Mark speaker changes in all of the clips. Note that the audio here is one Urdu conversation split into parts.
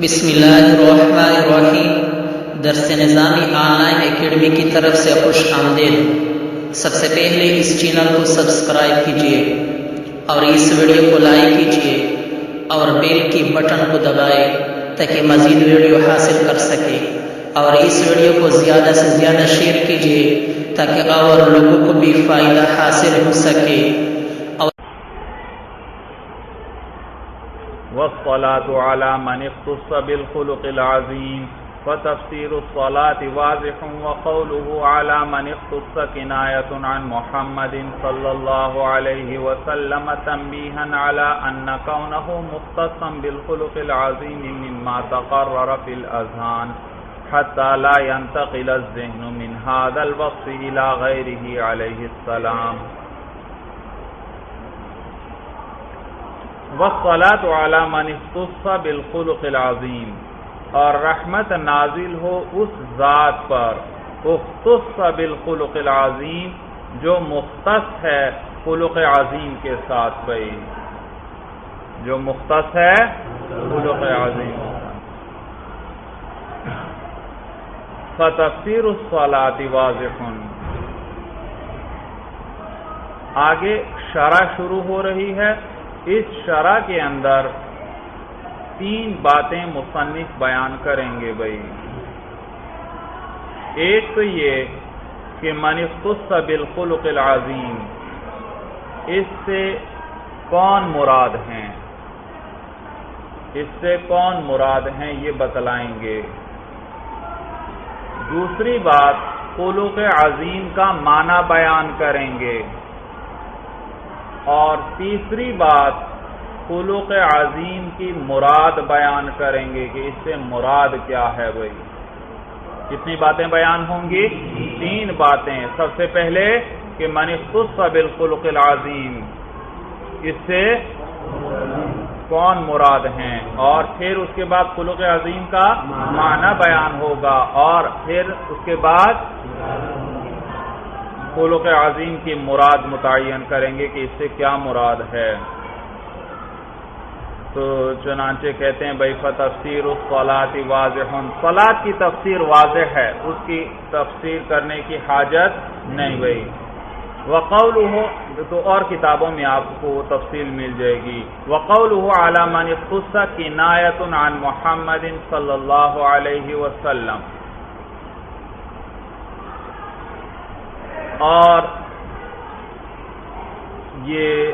Speaker 1: بسم اللہ الرحمن الرحیم۔ درس نظامی آن لائن اکیڈمی کی طرف سے خوش آمدید۔ سب سے پہلے اس چینل کو سبسکرائب کیجیے اور اس ویڈیو کو لائک کیجیے اور بیل کی بٹن کو دبائیں تاکہ مزید ویڈیو حاصل کر سکے، اور اس ویڈیو کو زیادہ سے زیادہ شیئر کیجیے تاکہ اور لوگوں کو بھی فائدہ حاصل ہو سکے۔
Speaker 2: والصلاة على من اختص بالخلق العظيم، فتفسير الصلاة واضح، وقوله على من اختص كناية عن محمد صلى الله عليه وسلم تنبيها على أن كونه مختصا بالخلق العظيم مما تقرر في الأذهان حتى لا ينتقل الذهن من هذا الوصف إلى غيره عليه السلام۔ والصلاة على من اختص بالخلق العظیم، اور رحمت نازل ہو اس ذات پر اختص بالخلق العظیم جو مختص ہے خلق عظیم کے ساتھ، بھائی جو مختص ہے خلق عظیم۔ فتفسیر الصلاة واضح، آگے شرح شروع ہو رہی ہے۔ اس شرح کے اندر تین باتیں مصنف بیان کریں گے بھائی۔ ایک تو یہ کہ من اختص بالخلق العظیم، اس سے کون مراد ہیں، اس سے کون مراد ہیں یہ بتلائیں گے۔ دوسری بات خلق عظیم کا معنی بیان کریں گے، اور تیسری بات خلق عظیم کی مراد بیان کریں گے کہ اس سے مراد کیا ہے بھائی۔ کتنی باتیں بیان ہوں گی؟ تین باتیں۔ سب سے پہلے کہ من اختص بالخلق العظیم، اس سے کون مراد ہیں، اور پھر اس کے بعد خلق عظیم کا معنی بیان ہوگا، اور پھر اس کے بعد خلق عظیم کی مراد متعین کریں گے کہ اس سے کیا مراد ہے۔ تو چنانچہ کہتے ہیں بھائی فتفسیر الصلاۃ واضح، صلاۃ کی تفسیر واضح ہے، اس کی تفسیر کرنے کی حاجت نہیں بھائی۔ وقولہ، تو اور کتابوں میں آپ کو تفصیل مل جائے گی۔ وقولہ علی من اختص کنایۃ عن محمد صلی اللہ علیہ وسلم، اور یہ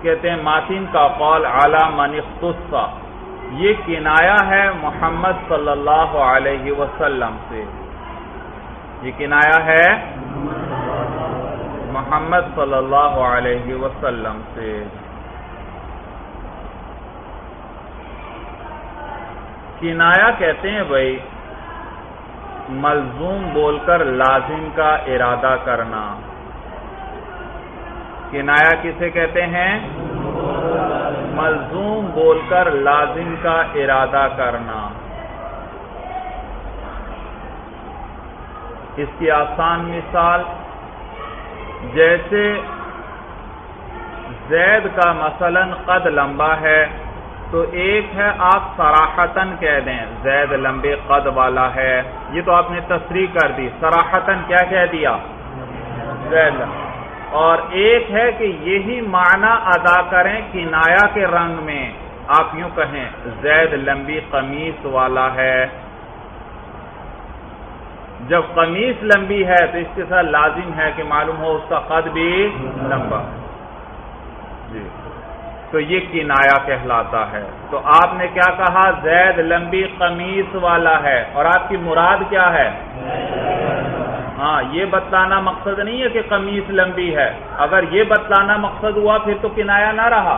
Speaker 2: کہتے ہیں ماتن کا قول علی من اختص، یہ کنایہ ہے محمد صلی اللہ علیہ وسلم سے، یہ کنایہ ہے محمد صلی اللہ علیہ وسلم سے۔ کنایہ کہتے ہیں بھائی ملزوم بول کر لازم کا ارادہ کرنا۔ کنایہ کسے کہتے ہیں؟ ملزوم بول کر لازم کا ارادہ کرنا۔ اس کی آسان مثال جیسے زید کا مثلا قد لمبا ہے، تو ایک ہے آپ صراحتاً کہہ دیں زید لمبے قد والا ہے، یہ تو آپ نے تصریح کر دی، صراحتاً کیا کہہ دیا؟ زید۔ اور ایک ہے کہ یہی معنی ادا کریں کنایہ کے رنگ میں، آپ یوں کہیں زید لمبی قمیص والا ہے۔ جب قمیص لمبی ہے تو اس کے ساتھ لازم ہے کہ معلوم ہو اس کا قد بھی لمبا جی، تو یہ کنایہ کہلاتا ہے۔ تو آپ نے کیا کہا؟ زید لمبی قمیص والا ہے، اور آپ کی مراد کیا ہے؟ ہاں، یہ بتلانا مقصد نہیں ہے کہ قمیص لمبی ہے، اگر یہ بتلانا مقصد ہوا پھر تو کنایہ نہ رہا۔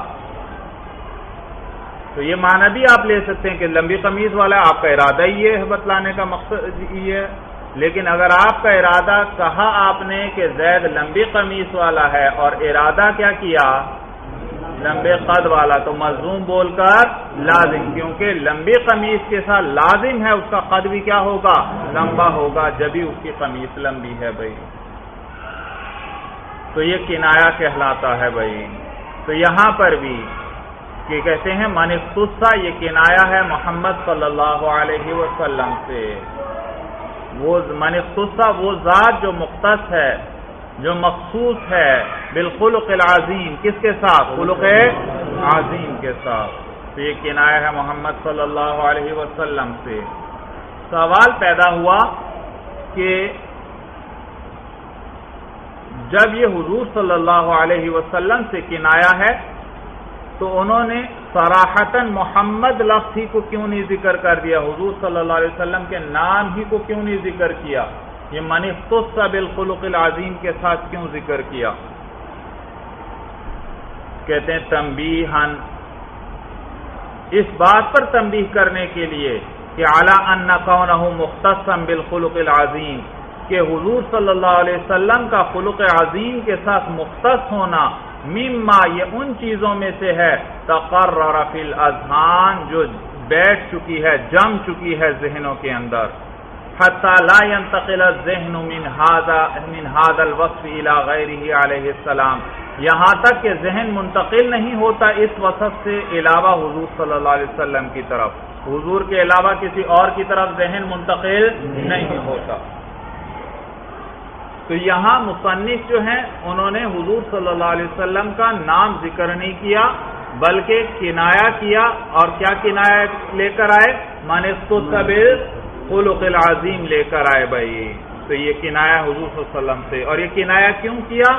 Speaker 2: تو یہ معنی بھی آپ لے سکتے ہیں کہ لمبی قمیص والا ہے، آپ کا ارادہ ہی یہ ہے، بتلانے کا مقصد یہ ہے۔ لیکن اگر آپ کا ارادہ کہا آپ نے کہ زید لمبی قمیص والا ہے اور ارادہ کیا کیا؟ لمبے قد والا، تو ملزوم بول کر لازم، کیونکہ لمبی قمیص کے ساتھ لازم ہے اس کا قد بھی کیا ہوگا؟ لمبا ہوگا، جبھی اس کی قمیص لمبی ہے بھائی۔ تو یہ کنایہ کہلاتا ہے بھائی۔ تو یہاں پر بھی کہ کہتے ہیں من اختص، یہ کنایا ہے محمد صلی اللہ علیہ وسلم سے. وہ من اختص وہ ذات جو مختص ہے، جو مخصوص ہے بالخلق العظیم، کس کے ساتھ؟ خلق عظیم کے ساتھ. تو یہ کنایا ہے محمد صلی اللہ علیہ وسلم سے. سوال پیدا ہوا کہ جب یہ حضور صلی اللہ علیہ وسلم سے کنایا ہے تو انہوں نے صراحتاً محمد لفظ ہی کو کیوں نہیں ذکر کر دیا؟ حضور صلی اللہ علیہ وسلم کے نام ہی کو کیوں نہیں ذکر کیا؟ یہ من اختص بالخلق العظیم کے ساتھ کیوں ذکر کیا؟ کہتے ہیں تنبیہاً، اس بات پر تنبیہ کرنے کے لیے کہ علی ان کونہ مختصا بالخلق العظیم، کہ حضور صلی اللہ علیہ وسلم کا خلق عظیم کے ساتھ مختص ہونا مما، یہ ان چیزوں میں سے ہے تقرر فی الاذہان، جو بیٹھ چکی ہے، جم چکی ہے ذہنوں کے اندر. حتی لا ينتقل الذہن من هذا الوصف الى غیرہ علیہ السلام، یہاں تک کہ ذہن منتقل نہیں ہوتا اس وصف سے علاوہ حضور صلی اللہ علیہ وسلم کی طرف، حضور کے علاوہ کسی اور کی طرف ذہن منتقل نہیں ہوتا. تو یہاں مصنف جو ہیں انہوں نے حضور صلی اللہ علیہ وسلم کا نام ذکر نہیں کیا بلکہ کنایا کیا. اور کیا کنایا لے کر آئے؟ من اختص بالخلق العظیم لے کر آئے بھائی. تو یہ کنایا حضور صلی اللہ علیہ وسلم سے. اور یہ کنایا کیوں کیا؟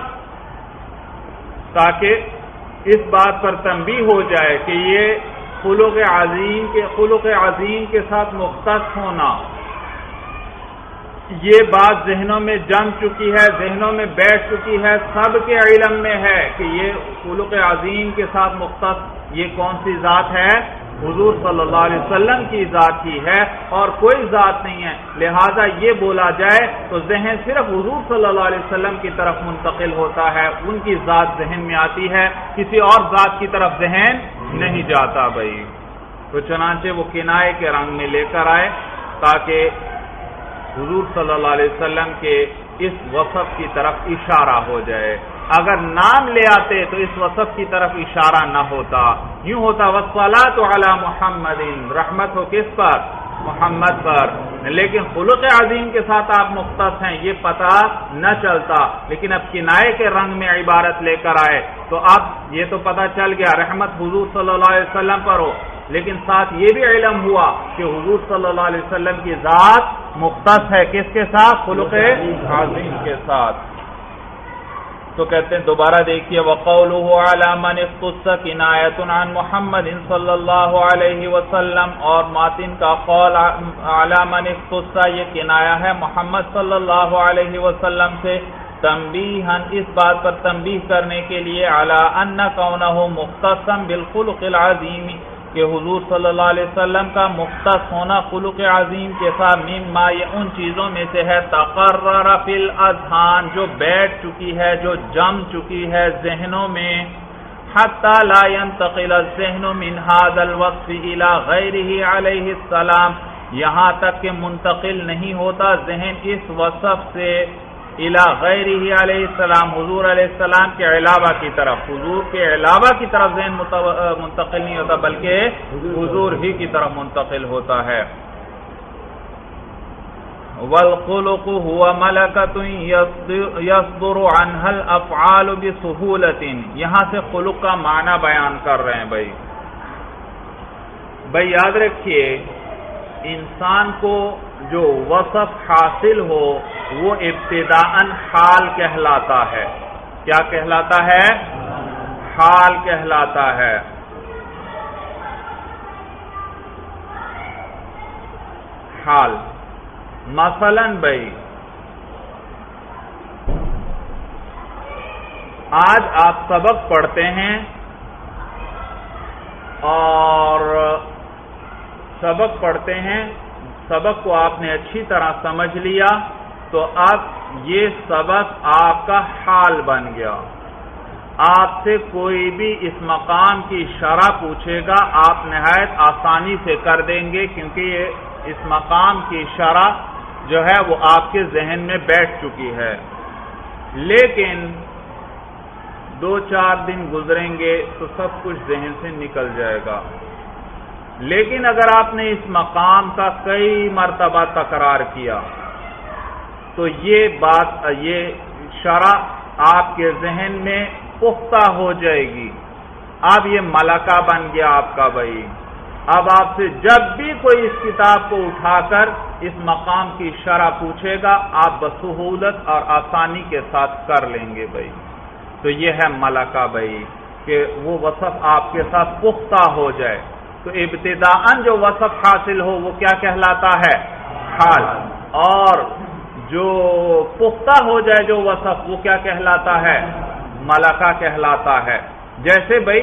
Speaker 2: تاکہ اس بات پر تنبیہ ہو جائے کہ یہ خلق عظیم کے ساتھ مختص ہونا، یہ بات ذہنوں میں جم چکی ہے، ذہنوں میں بیٹھ چکی ہے، سب کے علم میں ہے کہ یہ خلق عظیم کے ساتھ مختص یہ کون سی ذات ہے؟ حضور صلی اللہ علیہ وسلم کی ذات کی ہے اور کوئی ذات نہیں ہے. لہذا یہ بولا جائے تو ذہن صرف حضور صلی اللہ علیہ وسلم کی طرف منتقل ہوتا ہے، ان کی ذات ذہن میں آتی ہے، کسی اور ذات کی طرف ذہن نہیں جاتا بھائی. تو چنانچہ وہ کنائے کے رنگ میں لے کر آئے تاکہ حضور صلی اللہ علیہ وسلم کے اس وصف کی طرف اشارہ ہو جائے. اگر نام لے آتے تو اس وصف کی طرف اشارہ نہ ہوتا، یوں ہوتا والصلاۃ علی محمد، رحمت ہو کس پر؟ محمد پر. لیکن خلق عظیم کے ساتھ آپ مختص ہیں یہ پتہ نہ چلتا. لیکن اب کنائے کے رنگ میں عبارت لے کر آئے تو اب یہ تو پتہ چل گیا رحمت حضور صلی اللہ علیہ وسلم پر ہو، لیکن ساتھ یہ بھی علم ہوا کہ حضور صلی اللہ علیہ وسلم کی ذات مختص ہے کس کے ساتھ؟ خلق عظیم کے ساتھ. تو کہتے ہیں دوبارہ دیکھیے وقولہ علی من اختص کنایۃ عن محمد صلی اللہ علیہ وسلم، اور ماتن کا قول علی من اختص یہ کنایا ہے محمد صلی اللہ علیہ وسلم سے، تنبیہاً اس بات پر تنبیہ کرنے کے لیے علی ان کونہ مختصا بالخلق العظیم، کہ حضور صلی اللہ علیہ وسلم کا مختص ہونا خلق عظیم کے ساتھ مما، یہ ان چیزوں میں سے ہے تقرر فی الاذہان، جو بیٹھ چکی ہے، جو جم چکی ہے ذہنوں میں. حتی لا ينتقل الذہن من هذا الوصف الى غیرہ علیہ السلام، یہاں تک کہ منتقل نہیں ہوتا ذہن اس وصف سے الى غیرہ علیہ السلام، حضور علیہ السلام کے علاوہ کی طرف، حضور کے علاوہ کی طرف ذہن منتقل نہیں ہوتا بلکہ حضور ہی کی طرف منتقل ہوتا ہے. والخلق هو ملکۃ یصدر عنها الافعال بسہولۃ، یہاں سے خلق کا معنی بیان کر رہے ہیں بھائی یاد رکھیے انسان کو جو وصف حاصل ہو وہ ابتداءً حال کہلاتا ہے. کیا کہلاتا ہے؟ حال کہلاتا ہے. حال مثلاً بھائی آج آپ سبق پڑھتے ہیں اور سبق پڑھتے ہیں، سبق کو آپ نے اچھی طرح سمجھ لیا تو اب یہ سبق آپ کا حال بن گیا. آپ سے کوئی بھی اس مقام کی شرح پوچھے گا آپ نہایت آسانی سے کر دیں گے کیونکہ یہ اس مقام کی شرح جو ہے وہ آپ کے ذہن میں بیٹھ چکی ہے. لیکن 2-4 دن گزریں گے تو سب کچھ ذہن سے نکل جائے گا. لیکن اگر آپ نے اس مقام کا کئی مرتبہ تکرار کیا تو یہ شرح آپ کے ذہن میں پختہ ہو جائے گی. اب یہ ملکہ بن گیا آپ کا بھائی. اب آپ سے جب بھی کوئی اس کتاب کو اٹھا کر اس مقام کی شرح پوچھے گا آپ بسہولت اور آسانی کے ساتھ کر لیں گے بھائی. تو یہ ہے ملکہ بھائی کہ وہ وصف آپ کے ساتھ پختہ ہو جائے. تو ابتداءً جو وصف حاصل ہو وہ کیا کہلاتا ہے؟ حال. اور جو پختہ ہو جائے جو وصف وہ کیا کہلاتا ہے؟ ملکہ کہلاتا ہے. جیسے بھائی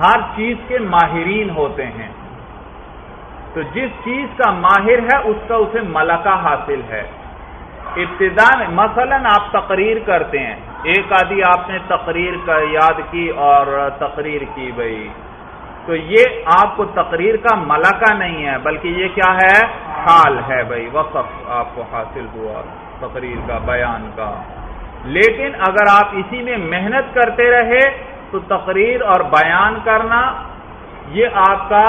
Speaker 2: ہر چیز کے ماہرین ہوتے ہیں تو جس چیز کا ماہر ہے اس کا اسے ملکہ حاصل ہے. ابتدا میں مثلا آپ تقریر کرتے ہیں, ایک آدھی آپ نے تقریر کا یاد کی اور تقریر کی بھائی, تو یہ آپ کو تقریر کا ملکہ نہیں ہے بلکہ یہ کیا ہے؟ حال ہے بھائی. وصف آپ کو حاصل ہوا تقریر کا, بیان کا. لیکن اگر آپ اسی میں محنت کرتے رہے تو تقریر اور بیان کرنا یہ آپ کا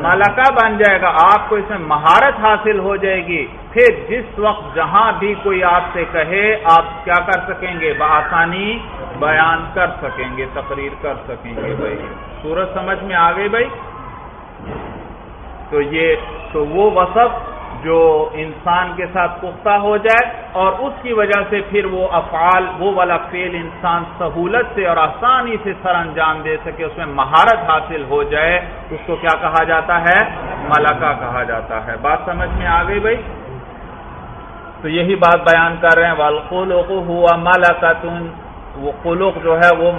Speaker 2: ملکہ بن جائے گا. آپ کو اس میں مہارت حاصل ہو جائے گی. پھر جس وقت جہاں بھی کوئی آپ سے کہے آپ کیا کر سکیں گے؟ بآسانی بیان کر سکیں گے, تقریر کر سکیں گے بھائی. صورت سمجھ میں آ گئی بھائی. تو وہ وصف جو انسان کے ساتھ پختہ ہو جائے اور اس کی وجہ سے پھر وہ افعال, وہ والا فعل انسان سہولت سے اور آسانی سے سر انجام دے سکے, اس میں مہارت حاصل ہو جائے, اس کو کیا کہا جاتا ہے؟ ملکہ کہا جاتا ہے. بات سمجھ میں آ گئی بھائی. تو یہی بات بیان کر رہے ہیں والخلق هو ملکۃ. وہ خلق جو ہے وہ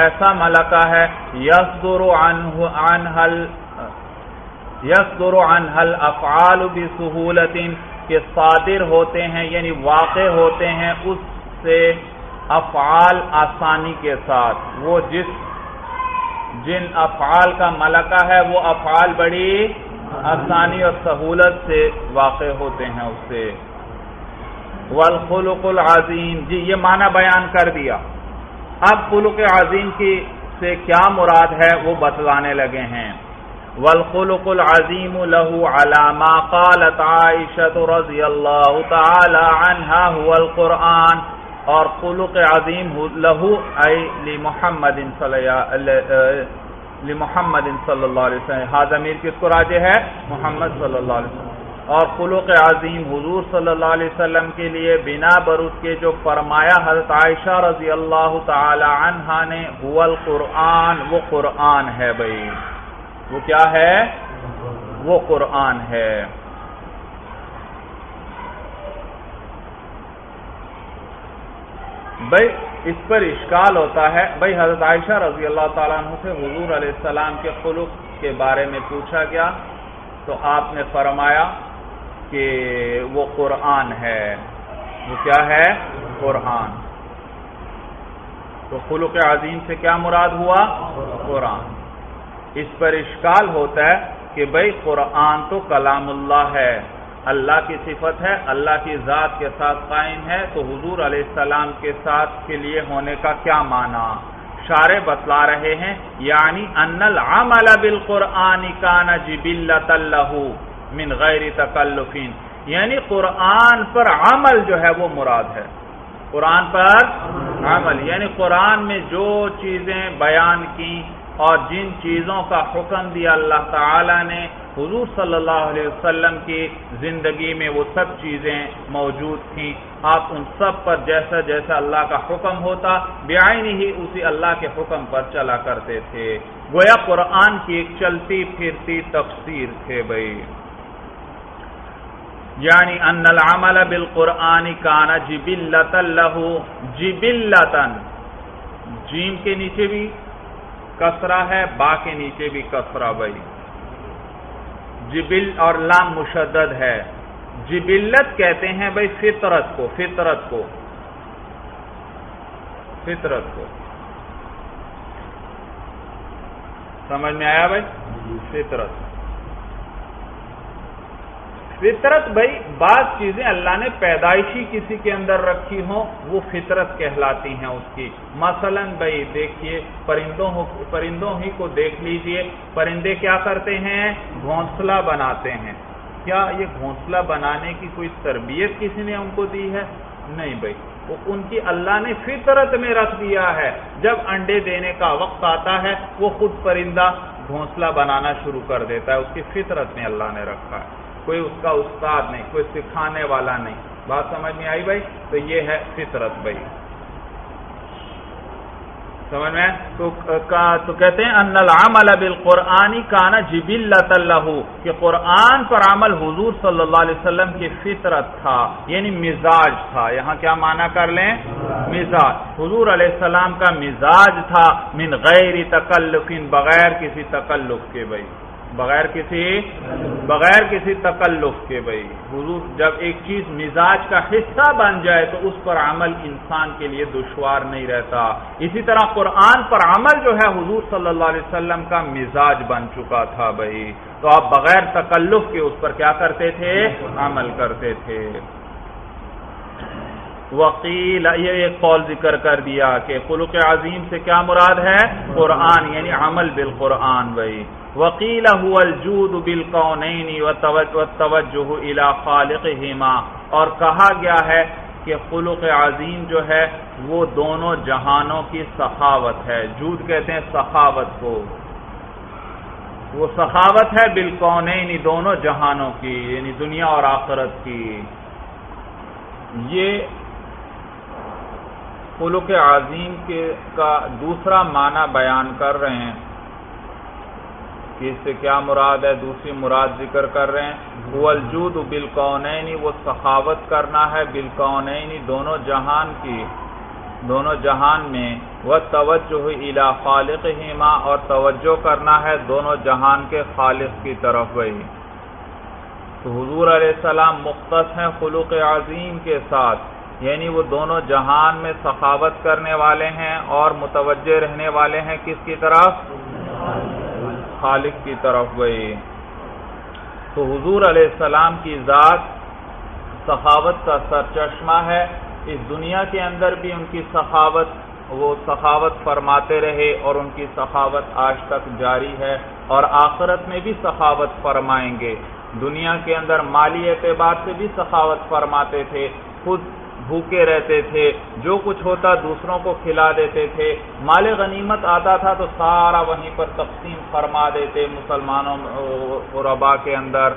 Speaker 2: ایسا ملکہ ہے یصدر عنہ الافعال بسہولۃ, کہ صادر ہوتے ہیں یعنی واقع ہوتے ہیں اس سے افعال آسانی کے ساتھ. وہ جن افعال کا ملکہ ہے وہ افعال بڑی آسانی اور سہولت سے واقع ہوتے ہیں اس سے. والخلق العظیم, جی یہ معنی بیان کر دیا. اب خلق عظیم سے کیا مراد ہے وہ بتلانے لگے ہیں. والخلق العظیم له على ما قالت عائشہ رضی اللہ تعالی عنہا هو القرآن. اور خلق عظیم له ای لمحمد صلی اللہ علیہ وسلم. ہا ضمیر کس کو راجع ہے؟ محمد صلی اللہ علیہ وسلم. اور خلق عظیم حضور صلی اللہ علیہ وسلم کے لیے بنا برس کے جو فرمایا حضرت عائشہ رضی اللہ تعالی عنہا نے, هو القرآن, وہ قرآن ہے بھائی. وہ کیا ہے؟ وہ قرآن ہے. بھائی اس پر اشکال ہوتا ہے. بھائی حضرت عائشہ رضی اللہ تعالیٰ عنہ سے حضور علیہ السلام کے خلق کے بارے میں پوچھا گیا تو آپ نے فرمایا کہ وہ قرآن ہے. وہ کیا ہے؟ قرآن. تو خلق عظیم سے کیا مراد ہوا؟ قرآن. اس پر اشکال ہوتا ہے کہ بھئی قرآن تو کلام اللہ ہے, اللہ کی صفت ہے, اللہ کی ذات کے ساتھ قائم ہے, تو حضور علیہ السلام کے ساتھ کے لیے ہونے کا کیا معنی؟ شارح بتلا رہے ہیں یعنی ان العمل بالقرآن کان جبلۃ لہ من غیر تکلف, یعنی قرآن پر عمل جو ہے وہ مراد ہے. قرآن پر عمل یعنی قرآن میں جو چیزیں بیان کی اور جن چیزوں کا حکم دیا اللہ تعالی نے حضور صلی اللہ علیہ وسلم کی زندگی میں وہ سب چیزیں موجود تھیں. آپ ان سب پر جیسا جیسا اللہ کا حکم ہوتا بعینہ ہی اسی اللہ کے حکم پر چلا کرتے تھے. گویا قرآن کی ایک چلتی پھرتی تفسیر تھے بھائی. یعنی ان العمل بالقرآن کان جبلۃ لہ, جبلۃ جیم کے نیچے بھی کسرہ ہے, با کے نیچے بھی کسرہ بھائی. جبل اور لام مشدد ہے. جبلت کہتے ہیں بھائی فطرت کو, فطرت کو, فطرت کو. سمجھ میں آیا بھائی؟ فطرت. فطرت بھائی بعض چیزیں اللہ نے پیدائشی کسی کے اندر رکھی ہوں وہ فطرت کہلاتی ہیں اس کی. مثلا بھائی دیکھیے پرندوں ہی کو دیکھ لیجئے. پرندے کیا کرتے ہیں؟ گھونسلہ بناتے ہیں. کیا یہ گھونسلہ بنانے کی کوئی تربیت کسی نے ان کو دی ہے؟ نہیں بھائی، وہ ان کی اللہ نے فطرت میں رکھ دیا ہے. جب انڈے دینے کا وقت آتا ہے وہ خود پرندہ گھونسلہ بنانا شروع کر دیتا ہے. اس کی فطرت میں اللہ نے رکھا ہے. کوئی اس کا استاد نہیں، کوئی سکھانے والا نہیں. بات سمجھ میں آئی بھائی؟ تو یہ ہے فطرت بھائی. سمجھ میں؟ تو کہتے ہیں ان العمل بالقرآن کان جبلۃ لہ، کہ قرآن پر عمل حضور صلی اللہ علیہ وسلم کی فطرت تھا، یعنی مزاج تھا. یہاں کیا معنی کر لیں؟ مزاج. حضور علیہ السلام کا مزاج تھا من غیر تکلف، بغیر کسی تکلف کے بھائی، بغیر کسی تکلف کے بھائی. حضور جب ایک چیز مزاج کا حصہ بن جائے تو اس پر عمل انسان کے لیے دشوار نہیں رہتا. اسی طرح قرآن پر عمل جو ہے حضور صلی اللہ علیہ وسلم کا مزاج بن چکا تھا بھائی. تو آپ بغیر تکلف کے اس پر کیا کرتے تھے؟ عمل کرتے تھے. وقیل، یہ ایک قول ذکر کر دیا کہ خلق عظیم سے کیا مراد ہے؟ قرآن، یعنی عمل بالقرآن بھائی. وقیل هو الجود بالکونین والتوجہ الی خالقہما، اور کہا گیا ہے کہ خلق عظیم جو ہے وہ دونوں جہانوں کی سخاوت ہے. جود کہتے ہیں سخاوت کو، وہ سخاوت ہے بالکونین، دونوں جہانوں کی، یعنی دنیا اور آخرت کی. یہ خلق عظیم کا دوسرا معنی بیان کر رہے ہیں کہ اس سے کیا مراد ہے. دوسری مراد ذکر کر رہے ہیں هو الجود بالکونین، وہ سخاوت کرنا ہے بالکونین، دونوں جہان کی، دونوں جہان میں. والتوجہ الی خالقہما، اور توجہ کرنا ہے دونوں جہان کے خالق کی طرف بھائی. تو حضور علیہ السلام مختص ہیں خلق عظیم کے ساتھ، یعنی وہ دونوں جہان میں سخاوت کرنے والے ہیں اور متوجہ رہنے والے ہیں کس کی طرف؟ خالق کی طرف بھائی. تو حضور علیہ السلام کی ذات سخاوت کا سرچشمہ ہے. اس دنیا کے اندر بھی ان کی سخاوت، وہ سخاوت فرماتے رہے اور ان کی سخاوت آج تک جاری ہے، اور آخرت میں بھی سخاوت فرمائیں گے. دنیا کے اندر مالی اعتبار سے بھی سخاوت فرماتے تھے، خود بھوکے رہتے تھے، جو کچھ ہوتا دوسروں کو کھلا دیتے تھے. مال غنیمت آتا تھا تو سارا وہیں پر تقسیم فرما دیتے مسلمانوں غربا کے اندر،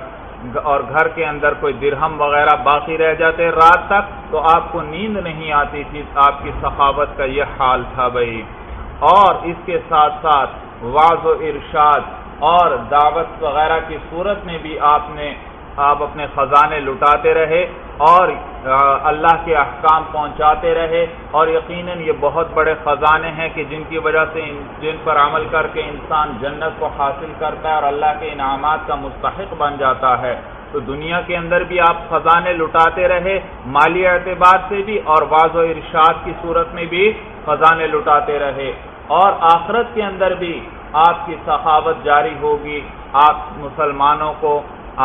Speaker 2: اور گھر کے اندر کوئی درہم وغیرہ باقی رہ جاتے رات تک تو آپ کو نیند نہیں آتی تھی. آپ کی سخاوت کا یہ حال تھا بھائی. اور اس کے ساتھ ساتھ وعظ و ارشاد اور دعوت وغیرہ کی صورت میں بھی آپ اپنے خزانے لٹاتے رہے اور اللہ کے احکام پہنچاتے رہے. اور یقیناً یہ بہت بڑے خزانے ہیں کہ جن کی وجہ سے جن پر عمل کر کے انسان جنت کو حاصل کرتا ہے اور اللہ کے انعامات کا مستحق بن جاتا ہے. تو دنیا کے اندر بھی آپ خزانے لٹاتے رہے مالی اعتبار سے بھی، اور وعظ و ارشاد کی صورت میں بھی خزانے لٹاتے رہے. اور آخرت کے اندر بھی آپ کی سخاوت جاری ہوگی. آپ مسلمانوں کو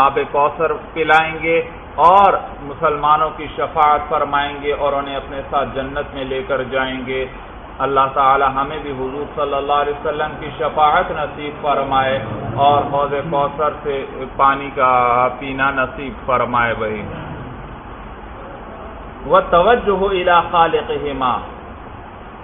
Speaker 2: آب کوثر پلائیں گے اور مسلمانوں کی شفاعت فرمائیں گے اور انہیں اپنے ساتھ جنت میں لے کر جائیں گے. اللہ تعالی ہمیں بھی حضور صلی اللہ علیہ وسلم کی شفاعت نصیب فرمائے اور حوض کوثر سے پانی کا پینا نصیب فرمائے بھائی. وَتَوَجُّهُ إِلَى خَالِقِهِمَا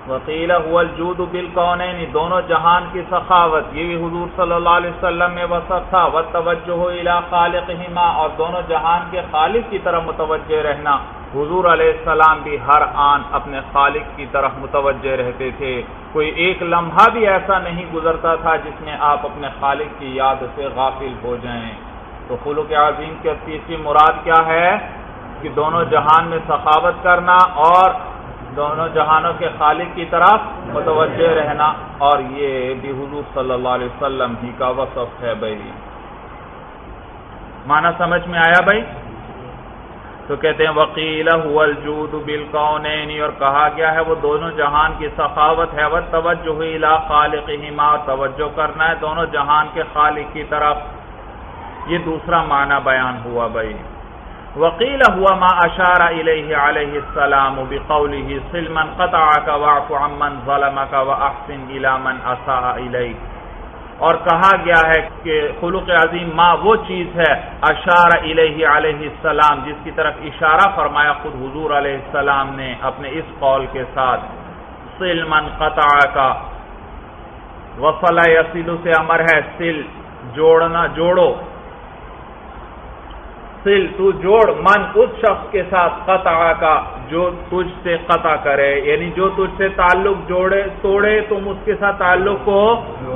Speaker 2: وَقِيلَ هُوَ الْجُودُ بِالْكَوْنَيْنِ، دونوں جہان کی سخاوت، یہ بھی حضور صلی اللہ علیہ وسلم میں وصف تھا. وَالتَّوَجُّهُ إِلَى خَالِقِهِمَا، اور دونوں جہان کے خالق کی طرف متوجہ رہنا. حضور علیہ السلام بھی ہر آن اپنے خالق کی طرف متوجہ رہتے تھے. کوئی ایک لمحہ بھی ایسا نہیں گزرتا تھا جس میں آپ اپنے خالق کی یاد سے غافل ہو جائیں. تو خلق عظیم کی تیسری مراد کیا ہے؟ کہ دونوں جہان میں سخاوت کرنا اور دونوں جہانوں کے خالق کی طرف متوجہ رہنا، اور یہ بھی حضور صلی اللہ علیہ وسلم ہی کا وصف ہے بھائی. معنی سمجھ میں آیا بھائی؟ تو کہتے ہیں وقیل هو الجود بالکونین، اور کہا گیا ہے وہ دونوں جہان کی سخاوت ہے. والتوجہ الی خالقہما، توجہ کرنا ہے دونوں جہان کے خالق کی طرف. یہ دوسرا معنی بیان ہوا بھائی. وقیل ہوا ما اشار الیہ علیہ السلام بقولہ صل من قطعک واعف عمن ظلمک واحسن الی من اساء الیک. اور کہا گیا ہے کہ خلق عظیم ما وہ چیز ہے اشار الیہ علیہ السلام جس کی طرف اشارہ فرمایا خود حضور علیہ السلام نے اپنے اس قول کے ساتھ. صل من قطعک، وصل یصل سے امر ہے، سل جوڑنا، جوڑو. سل تو جوڑ، من اس شخص کے ساتھ قطع کا جو تجھ سے قطع کرے، یعنی جو تجھ سے تعلق جوڑے توڑے تم اس کے ساتھ تعلق کو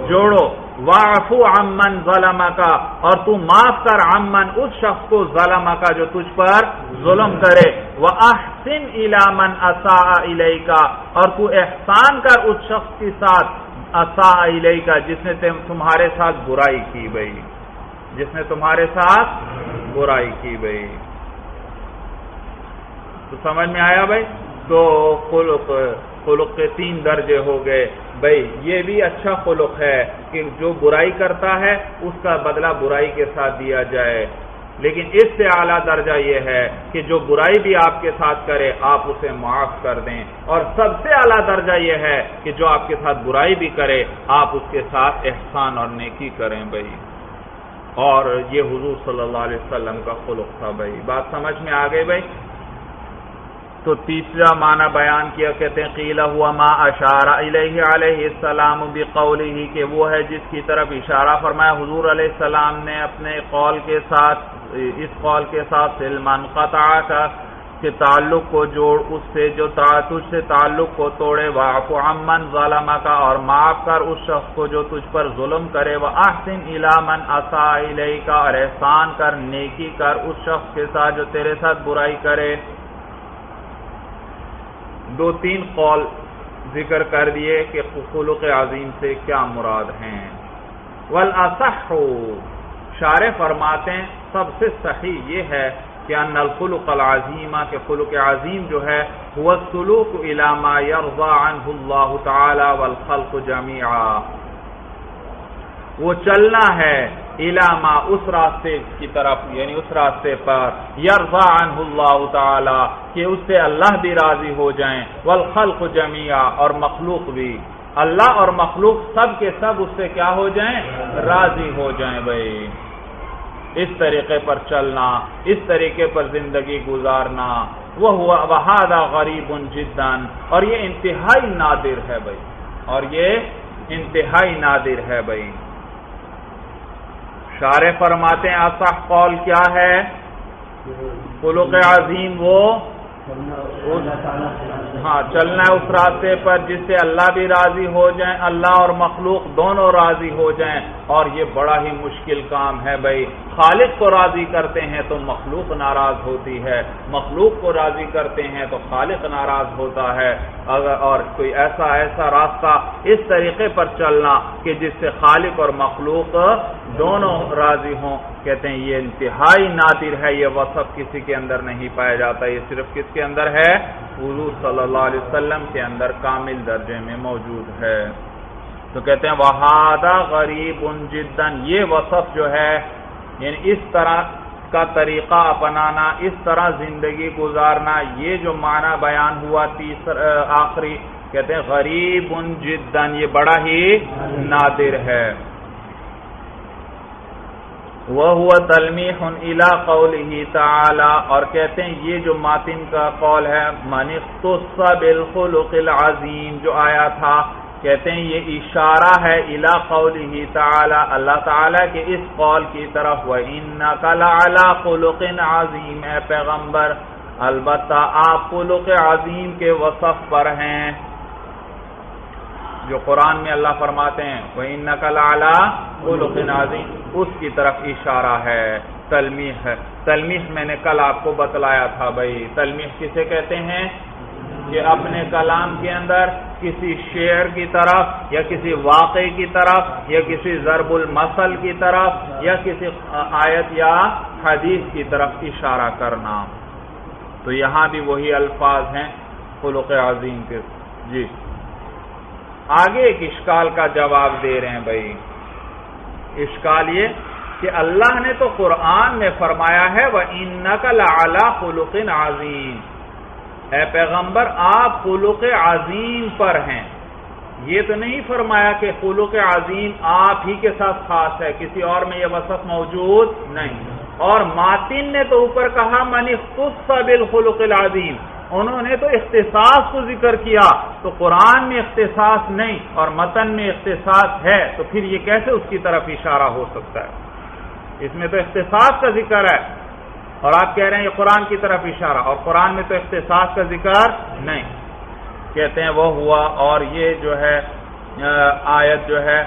Speaker 2: جوڑو. واعفو عمن ظلمک، اور تو معاف کر عمن اس شخص کو ظلمک جو تجھ پر ظلم کرے. واحسن الی من اساء الیک، اور تو احسان کر اس شخص کے ساتھ اساء الیک جس نے تمہارے ساتھ برائی کی بھائی، جس نے تمہارے ساتھ برائی کی بھائی. تو سمجھ میں آیا بھائی؟ تو خلق کے 3 درجے ہو گئے بھائی. یہ بھی اچھا خلق ہے کہ جو برائی کرتا ہے اس کا بدلہ برائی کے ساتھ دیا جائے، لیکن اس سے اعلیٰ درجہ یہ ہے کہ جو برائی بھی آپ کے ساتھ کرے آپ اسے معاف کر دیں، اور سب سے اعلیٰ درجہ یہ ہے کہ جو آپ کے ساتھ برائی بھی کرے آپ اس کے ساتھ احسان اور نیکی کریں بھائی. اور یہ حضور صلی اللہ علیہ وسلم کا خلق تھا بھائی. بات سمجھ میں آ گئی بھائی؟ تو تیسرا معنی بیان کیا، کہتے ہیں قیل ہوا ما اشار الیہ علیہ السلام بقولہ، کہ وہ ہے جس کی طرف اشارہ فرمایا حضور علیہ السلام نے اپنے قول کے ساتھ، اس قول کے ساتھ صل من قطعک کہ تعلق کو جوڑ اس سے جو تجھ سے تعلق کو توڑے. واعف عمن ظلمک، اور معاف کر اس شخص کو جو تجھ پر ظلم کرے. واحسن الی من اساء الیک، اور احسان کر، نیکی کر اس شخص کے ساتھ جو تیرے ساتھ برائی کرے. 2-3 قول ذکر کر دیے کہ خلق عظیم سے کیا مراد ہیں. والاصح، شارح فرماتے ہیں سب سے صحیح یہ ہے کہ ان الخلق العظیم، کہ خلق عظیم جو ہے هو السلوک الی ما یرضى عنه اللہ تعالی والخلق جميعا، وہ چلنا ہے الی ما اس راستے کی طرف، یعنی اس راستے پر یرضى عنه اللہ تعالی کہ اس سے اللہ بھی راضی ہو جائیں، والخلق جميعا، اور مخلوق بھی، اللہ اور مخلوق سب کے سب اس سے کیا ہو جائیں؟ راضی ہو جائیں بھائی. اس طریقے پر چلنا، اس طریقے پر زندگی گزارنا، وَهَذَا غَرِيبٌ جِدًّا، اور یہ انتہائی نادر ہے بھائی، اور یہ انتہائی نادر ہے بھائی. شارح فرماتے ہیں اصح قول کیا ہے؟ خلق عظیم وہ چلنا ہے اس راستے پر جس سے اللہ بھی راضی ہو جائیں، اللہ اور مخلوق دونوں راضی ہو جائیں. اور یہ بڑا ہی مشکل کام ہے بھائی. خالق کو راضی کرتے ہیں تو مخلوق ناراض ہوتی ہے، مخلوق کو راضی کرتے ہیں تو خالق ناراض ہوتا ہے. اور کوئی ایسا راستہ اس طریقے پر چلنا کہ جس سے خالق اور مخلوق دونوں راضی ہوں، کہتے ہیں یہ انتہائی نادر ہے. یہ وصف کسی کے اندر نہیں پایا جاتا، یہ صرف کس کے اندر ہے؟ حضور صلی اللہ علیہ وسلم کے اندر کامل درجے میں موجود ہے. تو کہتے ہیں وَهَذَا غَرِيبٌ جِدًّا، یہ وصف جو ہے یعنی اس طرح کا طریقہ اپنانا، اس طرح زندگی گزارنا، یہ جو معنی بیان ہوا آخری، کہتے ہیں غریب جدًا، یہ بڑا ہی نادر ہے. وَهُوَ تَلْمِيحٌ إِلَىٰ قَوْلِهِ تَعَالَىٰ، اور کہتے ہیں یہ جو ماتن کا قول ہے مَنِ اخْتُصَّ بِالْخُلُقِ الْعَظِيمِ جو آیا تھا، کہتے ہیں یہ اشارہ ہے اِلَىٰ قَوْلِهِ تَعَالَىٰ، اللہ تعالیٰ کے اس قول کی طرف، وَإِنَّكَ لَعَلَىٰ خُلُقٍ عَظِيمٍ، اے پیغمبر البتہ آپ خلق عظیم کے وصف پر ہیں. جو قرآن میں اللہ فرماتے ہیں وَإِنَّكَ لَعَلَىٰ خُلُقٍ عَظِيمٍ، اس کی طرف اشارہ ہے. تلمیح ہے، تلمیح میں نے کل آپ کو بتلایا تھا بھائی. تلمیح کسے کہتے ہیں؟ کہ اپنے کلام کے اندر کسی شعر کی طرف یا کسی واقعے کی طرف یا کسی ضرب المثل کی طرف یا کسی آیت یا حدیث کی طرف اشارہ کرنا. تو یہاں بھی وہی الفاظ ہیں خلق عظیم کے. جی آگے ایک اشکال کا جواب دے رہے ہیں بھائی. اشکال یہ کہ اللہ نے تو قرآن میں فرمایا ہے وَإِنَّكَ لَعَلَىٰ خُلُقٍ عَظِيمٍ، اے پیغمبر آپ خلق عظیم پر ہیں. یہ تو نہیں فرمایا کہ خلق عظیم آپ ہی کے ساتھ خاص ہے، کسی اور میں یہ وصف موجود نہیں. اور ماتن نے تو اوپر کہا من اختص بالخلق العظیم، انہوں نے تو اختصاص کو ذکر کیا، تو قرآن میں اختصاص نہیں اور متن میں اختصاص ہے، تو پھر یہ کیسے اس کی طرف اشارہ ہو سکتا ہے؟ اس میں تو اختصاص کا ذکر ہے اور آپ کہہ رہے ہیں یہ قرآن کی طرف اشارہ، اور قرآن میں تو اختصاص کا ذکر نہیں. کہتے ہیں وہ ہوا. اور یہ جو ہے آیت جو ہے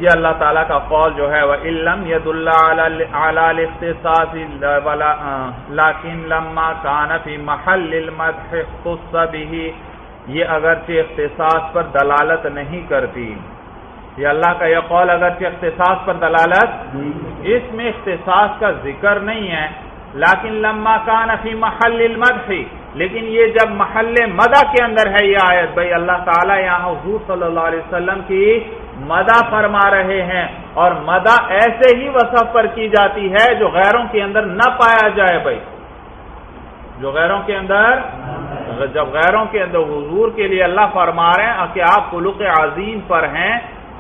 Speaker 2: یہ اللہ تعالیٰ کا قول جو ہے وَإِلَّمْ يَدُلَّ عَلَى الْاخْتِصَاصِ لَكِنْ لَمَّا كَانَ فِي مَحَلِّ الْمَدْحِ اخْتُصَّ بِهِ، یہ اگرچہ اختصاص پر دلالت نہیں کرتی. یہ اللہ کا یہ قول اگرچہ اختصاص پر دلالت، اس میں اختصاص کا ذکر نہیں ہے. لیکن لما کان فی محل المدح، لیکن یہ جب محل مدح کے اندر ہے یہ آیت، بھئی اللہ تعالیٰ یہاں حضور صلی اللہ علیہ وسلم کی مدح فرما رہے ہیں، اور مدح ایسے ہی وصف پر کی جاتی ہے جو غیروں کے اندر نہ پایا جائے. بھئی جو غیروں کے اندر، جب غیروں کے اندر حضور کے لیے اللہ فرما رہے ہیں کہ آپ خلق عظیم پر ہیں،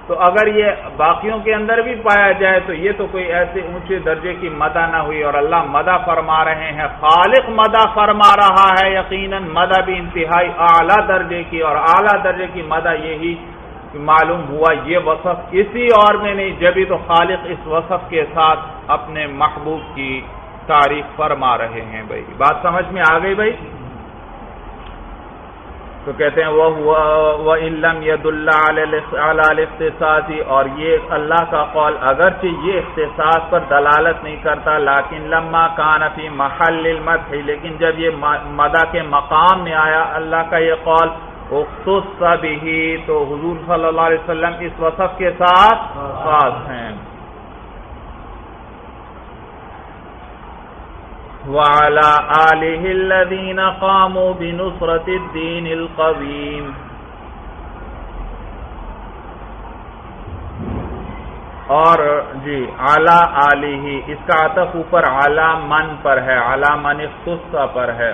Speaker 2: تو اگر یہ باقیوں کے اندر بھی پایا جائے تو یہ تو کوئی ایسے اونچے درجے کی مدح نہ ہوئی. اور اللہ مدح فرما رہے ہیں، خالق مدح فرما رہا ہے، یقیناً مدح بھی انتہائی اعلیٰ درجے کی، اور اعلیٰ درجے کی مدح یہی معلوم ہوا یہ وصف کسی اور میں نہیں، جبھی تو خالق اس وصف کے ساتھ اپنے محبوب کی تعریف فرما رہے ہیں. بھائی بات سمجھ میں آ گئی بھائی؟ تو کہتے ہیں وَإِن لَّمْ يَدُلَّ عَلَى الْاخْتِصَاصِ، اور یہ اللہ کا قول اگرچہ یہ اختصاص پر دلالت نہیں کرتا، لیکن لما کان فی محل المدح، لیکن جب یہ مدح کے مقام میں آیا اللہ کا یہ قول اختص بہ، تو حضور صلی اللہ علیہ وسلم اس وصف کے ساتھ خاص ہیں. وَعَلَىٰ آلِهِ الَّذِينَ قَامُوا بِنُصْرَةِ الدِّينِ الْقَوِيمِ، اور جی اعلیٰ آلہ، اس کا عطف اوپر اعلیٰ من پر ہے، اعلیٰ من اختص پر ہے.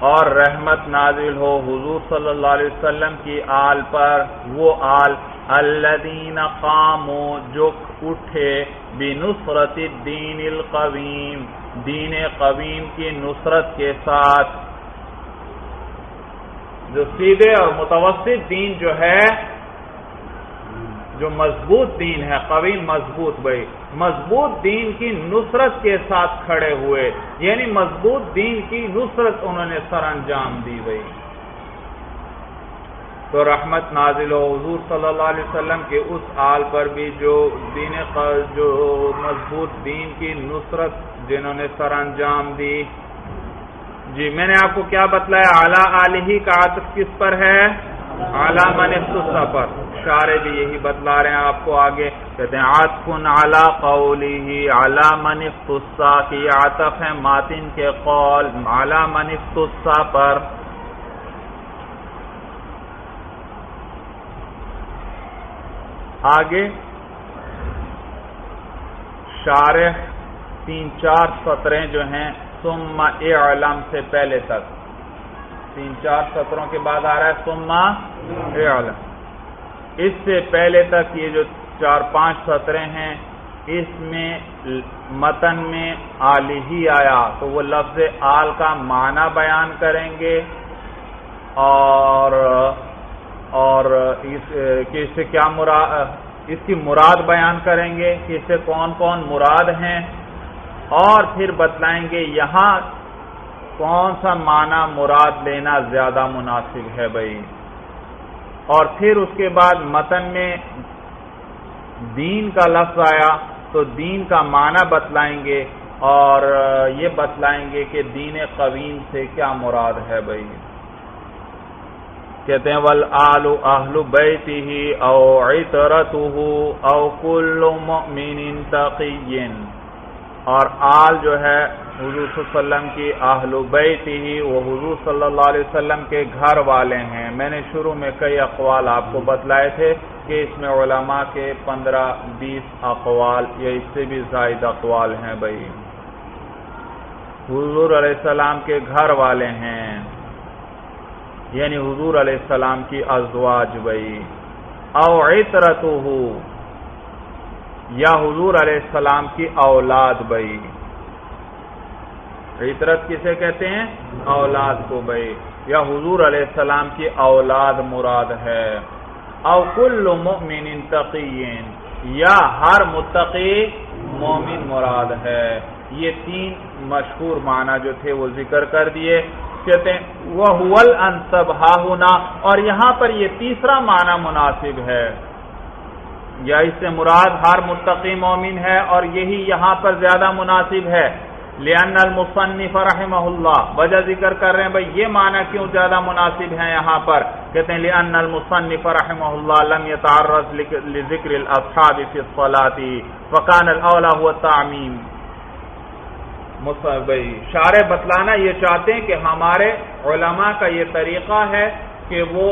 Speaker 2: اور رحمت نازل ہو حضور صلی اللہ علیہ وسلم کی آل پر، وہ آل الذین قاموا جو اٹھے بنصرت الدین القویم، دین قویم کی نصرت کے ساتھ. جو سیدھے اور متوسط دین جو ہے، جو مضبوط دین ہے، قویم مضبوط، بھائی مضبوط دین کی نصرت کے ساتھ کھڑے ہوئے، یعنی مضبوط دین کی نصرت انہوں نے سر انجام دی. بھائی تو رحمت نازل ہو حضور صلی اللہ علیہ وسلم کے اس آل پر بھی جو جو مضبوط دین کی نصرت جنہوں نے سر انجام دی. جی میں نے آپ کو کیا بتلایا؟ اعلیٰ آلہ کا عطف کس پر ہے؟ اعلیٰ من اختص پر. شارح بھی یہی بتلا رہے ہیں آپ کو آگے، کہتے ہیں عطف علی قولہ اعلیٰ من اختص، کہ یہ عطف ہے ماتن کے قول اعلیٰ من اختص پر. آگے شارح 3-4 سطریں جو ہیں ثم اعلم سے پہلے تک، 3-4 سطروں کے بعد آ رہا ہے ثم اعلم. اس سے پہلے تک یہ جو 4-5 سطریں ہیں اس میں متن میں آلہ آیا تو وہ لفظ آل کا معنی بیان کریں گے، اور اس سے کیا مراد، اس کی مراد بیان کریں گے کہ اس سے کون کون مراد ہیں، اور پھر بتلائیں گے یہاں کون سا معنی مراد لینا زیادہ مناسب ہے. بھائی اور پھر اس کے بعد متن میں دین کا لفظ آیا تو دین کا معنی بتلائیں گے، اور یہ بتلائیں گے کہ دین قویم سے کیا مراد ہے. بھائی کہتے ہیں والآل اہل بیتہ او عطرتہ او کل مؤمن تقی، اور آل جو ہے حضور صلی اللہ علیہ وسلم کی اہل بیت ہی، وہ حضور صلی اللہ علیہ وسلم کے گھر والے ہیں۔ میں نے شروع میں کئی اقوال آپ کو بتلائے تھے کہ اس میں علماء کے 15-20 اقوال یا اس سے بھی زائد اقوال ہیں بھائی۔ حضور علیہ السلام کے گھر والے ہیں، یعنی حضور علیہ السلام کی ازواج بھائی، او عترتہ، یا حضور علیہ السلام کی اولاد بھائی۔ عترت کسے کہتے ہیں؟ اولاد کو بھائی، یا حضور علیہ السلام کی اولاد مراد ہے۔ او کل مؤمن تقی، یا ہر متقی مومن مراد ہے۔ یہ 3 مشہور معنی جو تھے وہ ذکر کر دیے۔ کہتے ہیں وَهُوَ الْأَنْسَبُ هَاهُنَا، اور یہاں پر یہ تیسرا معنی مناسب ہے، یا اس سے مراد ہر متقی مومن ہے، اور یہی یہاں پر زیادہ مناسب ہے۔ لِأَنَّ الْمُصَنِّفَ رَحِمَهُ اللَّهُ، وجہ ذکر کر رہے ہیں بھئی یہ معنی کیوں زیادہ مناسب ہے یہاں پر؟ کہتے ہیں لِأَنَّ الْمُصَنِّفَ رَحِمَهُ اللَّهُ لَمْ يَتَعَرَّض لِذِكْرِ الْأَصْحَابِ فِي الصَّلَاةِ فَكَانَ الْأَوْلَى هُوَ التَّعْمِيمُ۔ شارح بتلانا یہ چاہتے ہیں کہ ہمارے علماء کا یہ طریقہ ہے کہ وہ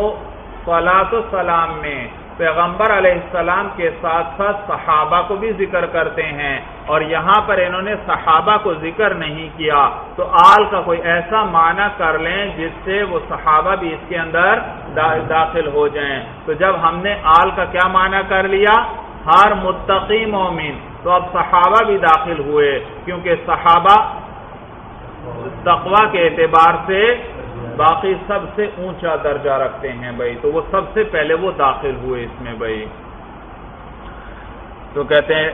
Speaker 2: صلاۃ و سلام میں پیغمبر علیہ السلام کے ساتھ ساتھ صحابہ کو بھی ذکر کرتے ہیں، اور یہاں پر انہوں نے صحابہ کو ذکر نہیں کیا، تو آل کا کوئی ایسا معنی کر لیں جس سے وہ صحابہ بھی اس کے اندر داخل ہو جائیں۔ تو جب ہم نے آل کا کیا معنی کر لیا؟ ہر متقی مومن، تو اب صحابہ بھی داخل ہوئے، کیونکہ صحابہ تقوی کے اعتبار سے باقی سب سے اونچا درجہ رکھتے ہیں بھائی، تو وہ سب سے پہلے وہ داخل ہوئے اس میں بھائی۔ تو کہتے ہیں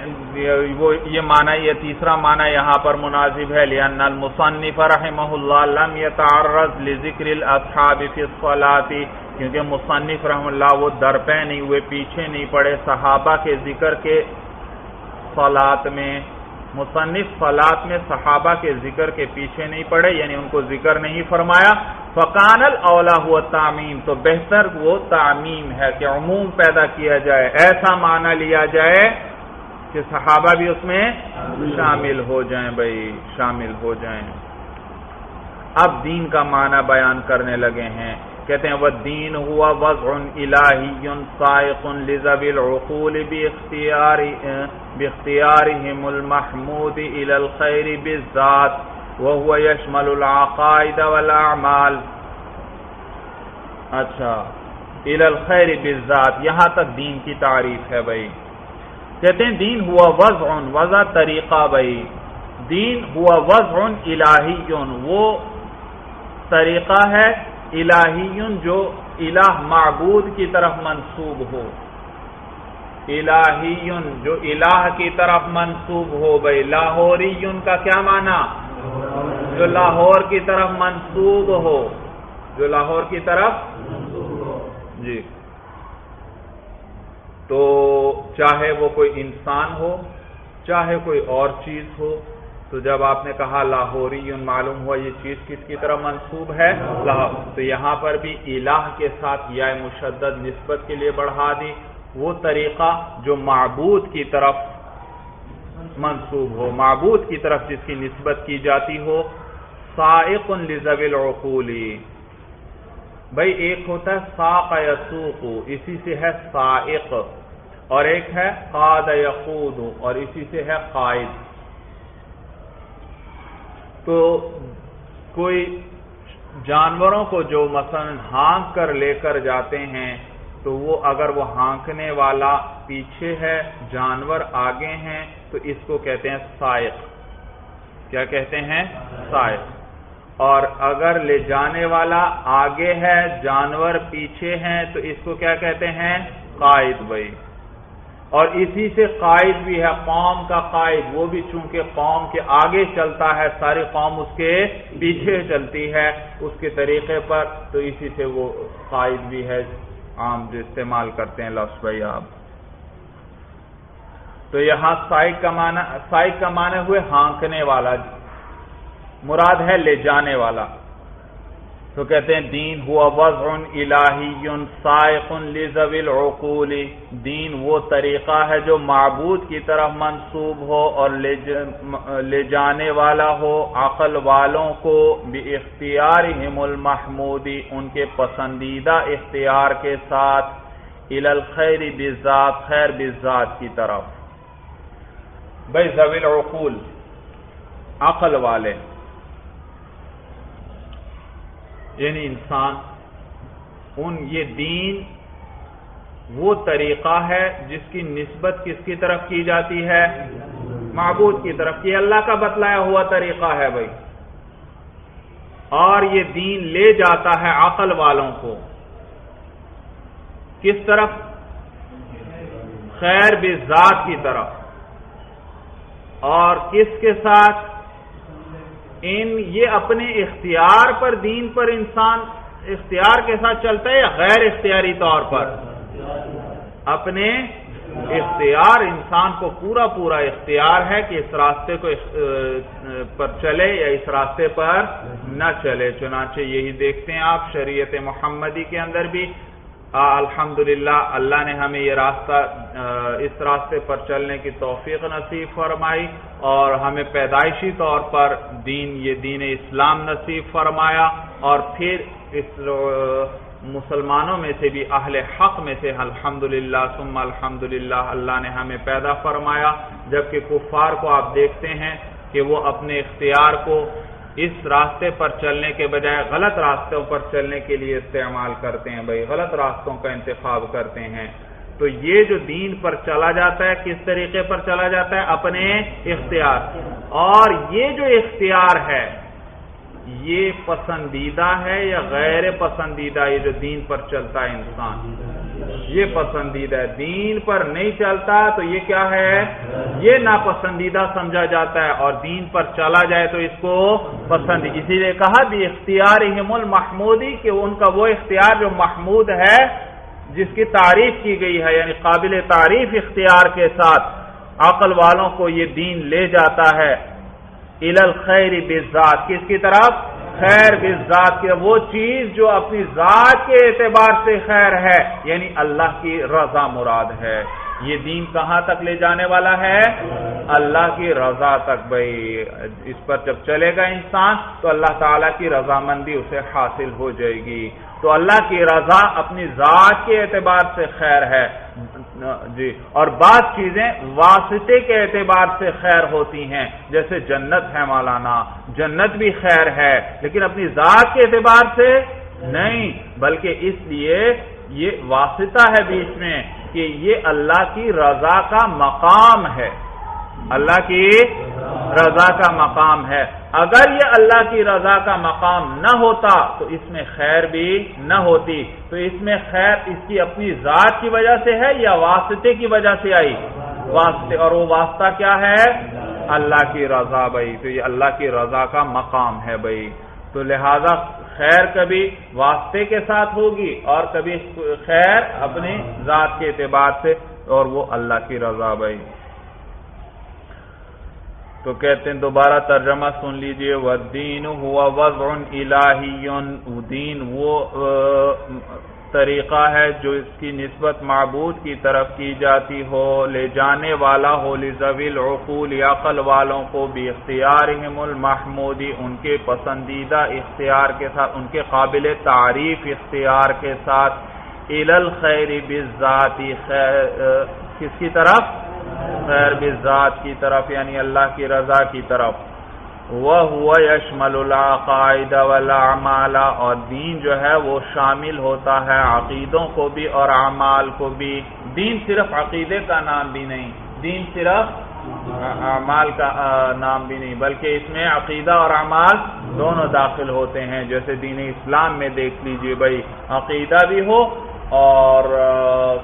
Speaker 2: وہ یہ معنی، یہ تیسرا معنی یہاں پر مناسب ہے۔ لِأَنَّ الْمُصَنِّفَ رَحِمَهُ اللَّهُ لَمْ يَتَعَرَّض لِذِكْرِ الْأَصْحَابِ فِي الصَّلَاةِ، کیونکہ مصنف رحمہ اللہ وہ درپے نہیں ہوئے، پیچھے نہیں پڑے صحابہ کے ذکر کے صلاۃ میں۔ مصنف صلاۃ میں صحابہ کے ذکر کے پیچھے نہیں پڑے، یعنی ان کو ذکر نہیں فرمایا۔ فَقَانَ الْأَوْلَى هُوَ التَّعْمِيمُ، تو بہتر وہ تعمیم ہے کہ عموم پیدا کیا جائے، ایسا معنی لیا جائے کہ صحابہ بھی اس میں شامل ہو جائیں بھائی، شامل ہو جائیں۔ اب دین کا معنی بیان کرنے لگے ہیں۔ کہتے ہیں وَالدِّينُ هُوَ وَضْعٌ إِلَٰهِيٌّ صَائِقٌ لِذَوِي الْعُقُولِ بِاخْتِيَارِهِمُ الْمَحْمُودِ إِلَى الْخَيْرِ بِالذَّاتِ وَهُوَ يَشْمَلُ الْعَقَائِدَ وَالْأَعْمَالِ۔ اچھا، إِلَى الْخَيْرِ بِالذَّاتِ، یہاں تک دین کی تعریف ہے بھائی۔ کہتے ہیں دین ہوا وضع، وضع طریقہ بھائی، دین ہوا وضع الہی، وہ طریقہ ہے الہی جو الہ معبود کی طرف منسوب ہو، الہی جو الہ کی طرف منسوب ہو بھائی۔ لاہوری کا کیا معنی؟ جو لاہور کی طرف منسوب ہو، جو لاہور کی طرف جی، تو چاہے وہ کوئی انسان ہو چاہے کوئی اور چیز ہو، تو جب آپ نے کہا لاہوری معلوم ہوا یہ چیز کس کی طرف منسوب ہے؟ تو یہاں پر بھی الہ کے ساتھ یا مشدد نسبت کے لیے بڑھا دی، وہ طریقہ جو معبود کی طرف منسوب ہو، معبود کی طرف جس کی نسبت کی جاتی ہو۔ سائق لذوی العقول، بھائی ایک ہوتا ہے ساق یسوق، اسی سے ہے سائق، اور ایک ہے قاد یقود، اور اسی سے ہے قائد۔ تو کوئی جانوروں کو جو مثلا ہانک کر لے کر جاتے ہیں، تو وہ اگر وہ ہانکنے والا پیچھے ہے جانور آگے ہیں تو اس کو کہتے ہیں سائق۔ کیا کہتے ہیں؟ سائق۔ اور اگر لے جانے والا آگے ہے جانور پیچھے ہیں تو اس کو کیا کہتے ہیں؟ قائد بھائی۔ اور اسی سے قائد بھی ہے، قوم کا قائد، وہ بھی چونکہ قوم کے آگے چلتا ہے، ساری قوم اس کے پیچھے چلتی ہے اس کے طریقے پر، تو اسی سے وہ قائد بھی ہے، عام جو استعمال کرتے ہیں لفظ بھائی آپ۔ تو یہاں سائق کا معنی ہوئے ہانکنے والا، مراد ہے لے جانے والا۔ تو کہتے ہیں دین ہوا وضع الہی سائق لذوی العقول، دین وہ طریقہ ہے جو معبود کی طرف منسوب ہو اور لے جانے والا ہو عقل والوں کو باختیارہم المحمودی، ان کے پسندیدہ اختیار کے ساتھ، الی الخیر بالذات، خیر بالذات کی طرف۔ بھئی ذوی العقول، عقل والے، یعنی انسان، یہ دین وہ طریقہ ہے جس کی نسبت کس کی طرف کی جاتی ہے؟ معبود کی طرف، یہ اللہ کا بتلایا ہوا طریقہ ہے بھائی، اور یہ دین لے جاتا ہے عقل والوں کو کس طرف؟ خیر بالذات کی طرف۔ اور کس کے ساتھ؟ یہ اپنے اختیار پر، دین پر انسان اختیار کے ساتھ چلتا ہے یا غیر اختیاری طور پر؟ اپنے اختیار، انسان کو پورا پورا اختیار ہے کہ اس راستے کو پر چلے یا اس راستے پر نہ چلے۔ چنانچہ یہی دیکھتے ہیں آپ شریعت محمدی کے اندر بھی، الحمدللہ اللہ نے ہمیں یہ راستہ، اس راستے پر چلنے کی توفیق نصیب فرمائی، اور ہمیں پیدائشی طور پر یہ دین اسلام نصیب فرمایا، اور پھر اس مسلمانوں میں سے بھی اہل حق میں سے الحمدللہ ثم الحمدللہ اللہ نے ہمیں پیدا فرمایا، جبکہ کفار کو آپ دیکھتے ہیں کہ وہ اپنے اختیار کو اس راستے پر چلنے کے بجائے غلط راستوں پر چلنے کے لیے استعمال کرتے ہیں بھائی، غلط راستوں کا انتخاب کرتے ہیں۔ تو یہ جو دین پر چلا جاتا ہے کس طریقے پر چلا جاتا ہے؟ اپنے اختیار، اور یہ جو اختیار ہے یہ پسندیدہ ہے یا غیر پسندیدہ؟ یہ جو دین پر چلتا ہے انسان، یہ پسندیدہ ہے، دین پر نہیں چلتا تو یہ کیا ہے؟ یہ ناپسندیدہ سمجھا جاتا ہے، اور دین پر چلا جائے تو اس کو پسند۔ اسی لیے کہا بھی اختیارہم المحمودی، کہ ان کا وہ اختیار جو محمود ہے، جس کی تعریف کی گئی ہے، یعنی قابل تعریف اختیار کے ساتھ عقل والوں کو یہ دین لے جاتا ہے الی الخیر بالذات، کس کی طرف؟ خیر بالذات کی، وہ چیز جو اپنی ذات کے اعتبار سے خیر ہے، یعنی اللہ کی رضا مراد ہے۔ یہ دین کہاں تک لے جانے والا ہے؟ اللہ کی رضا تک بھائی۔ اس پر جب چلے گا انسان تو اللہ تعالیٰ کی رضامندی اسے حاصل ہو جائے گی۔ تو اللہ کی رضا اپنی ذات کے اعتبار سے خیر ہے جی، اور بعض چیزیں واسطے کے اعتبار سے خیر ہوتی ہیں، جیسے جنت ہے مولانا، جنت بھی خیر ہے لیکن اپنی ذات کے اعتبار سے نہیں، بلکہ اس لیے یہ واسطہ ہے بیچ میں کہ یہ اللہ کی رضا کا مقام ہے، اللہ کی رضا کا مقام ہے۔ اگر یہ اللہ کی رضا کا مقام نہ ہوتا تو اس میں خیر بھی نہ ہوتی۔ تو اس میں خیر اس کی اپنی ذات کی وجہ سے ہے یا واسطے کی وجہ سے آئی؟ واسطے، اور وہ واسطہ کیا ہے؟ اللہ کی رضا بھائی۔ تو یہ اللہ کی رضا کا مقام ہے بھائی۔ تو لہذا خیر کبھی واسطے کے ساتھ ہوگی اور کبھی خیر اپنی ذات کے اعتبار سے، اور وہ اللہ کی رضا بھائی۔ تو کہتے ہیں دوبارہ ترجمہ سن لیجئے، وَالدِّينُ هُوَ وَضْعٌ إِلَٰهِيٌّ، دین وہ طریقہ ہے جو اس کی نسبت معبود کی طرف کی جاتی ہو، لے جانے والا ہو لِذَوِي الْعُقُولِ، عقل والوں کو، بِاخْتِيَارِهِمُ الْمَحْمُودِ، ان کے پسندیدہ اختیار کے ساتھ، ان کے قابل تعریف اختیار کے ساتھ، إِلَى الْخَيْرِ بِالذَّاتِ، کس کی طرف؟ خیر بالذات کی طرف، یعنی اللہ کی رضا کی طرف۔ وَهُوَ يَشْمَلُ الْعَقَائِدَ وَالْأَعْمَالَ، اور دین جو ہے وہ شامل ہوتا ہے عقیدوں کو بھی اور اعمال کو بھی۔ دین صرف عقیدے کا نام بھی نہیں، دین صرف اعمال کا نام بھی نہیں، بلکہ اس میں عقیدہ اور اعمال دونوں داخل ہوتے ہیں۔ جیسے دین اسلام میں دیکھ لیجئے بھائی، عقیدہ بھی ہو اور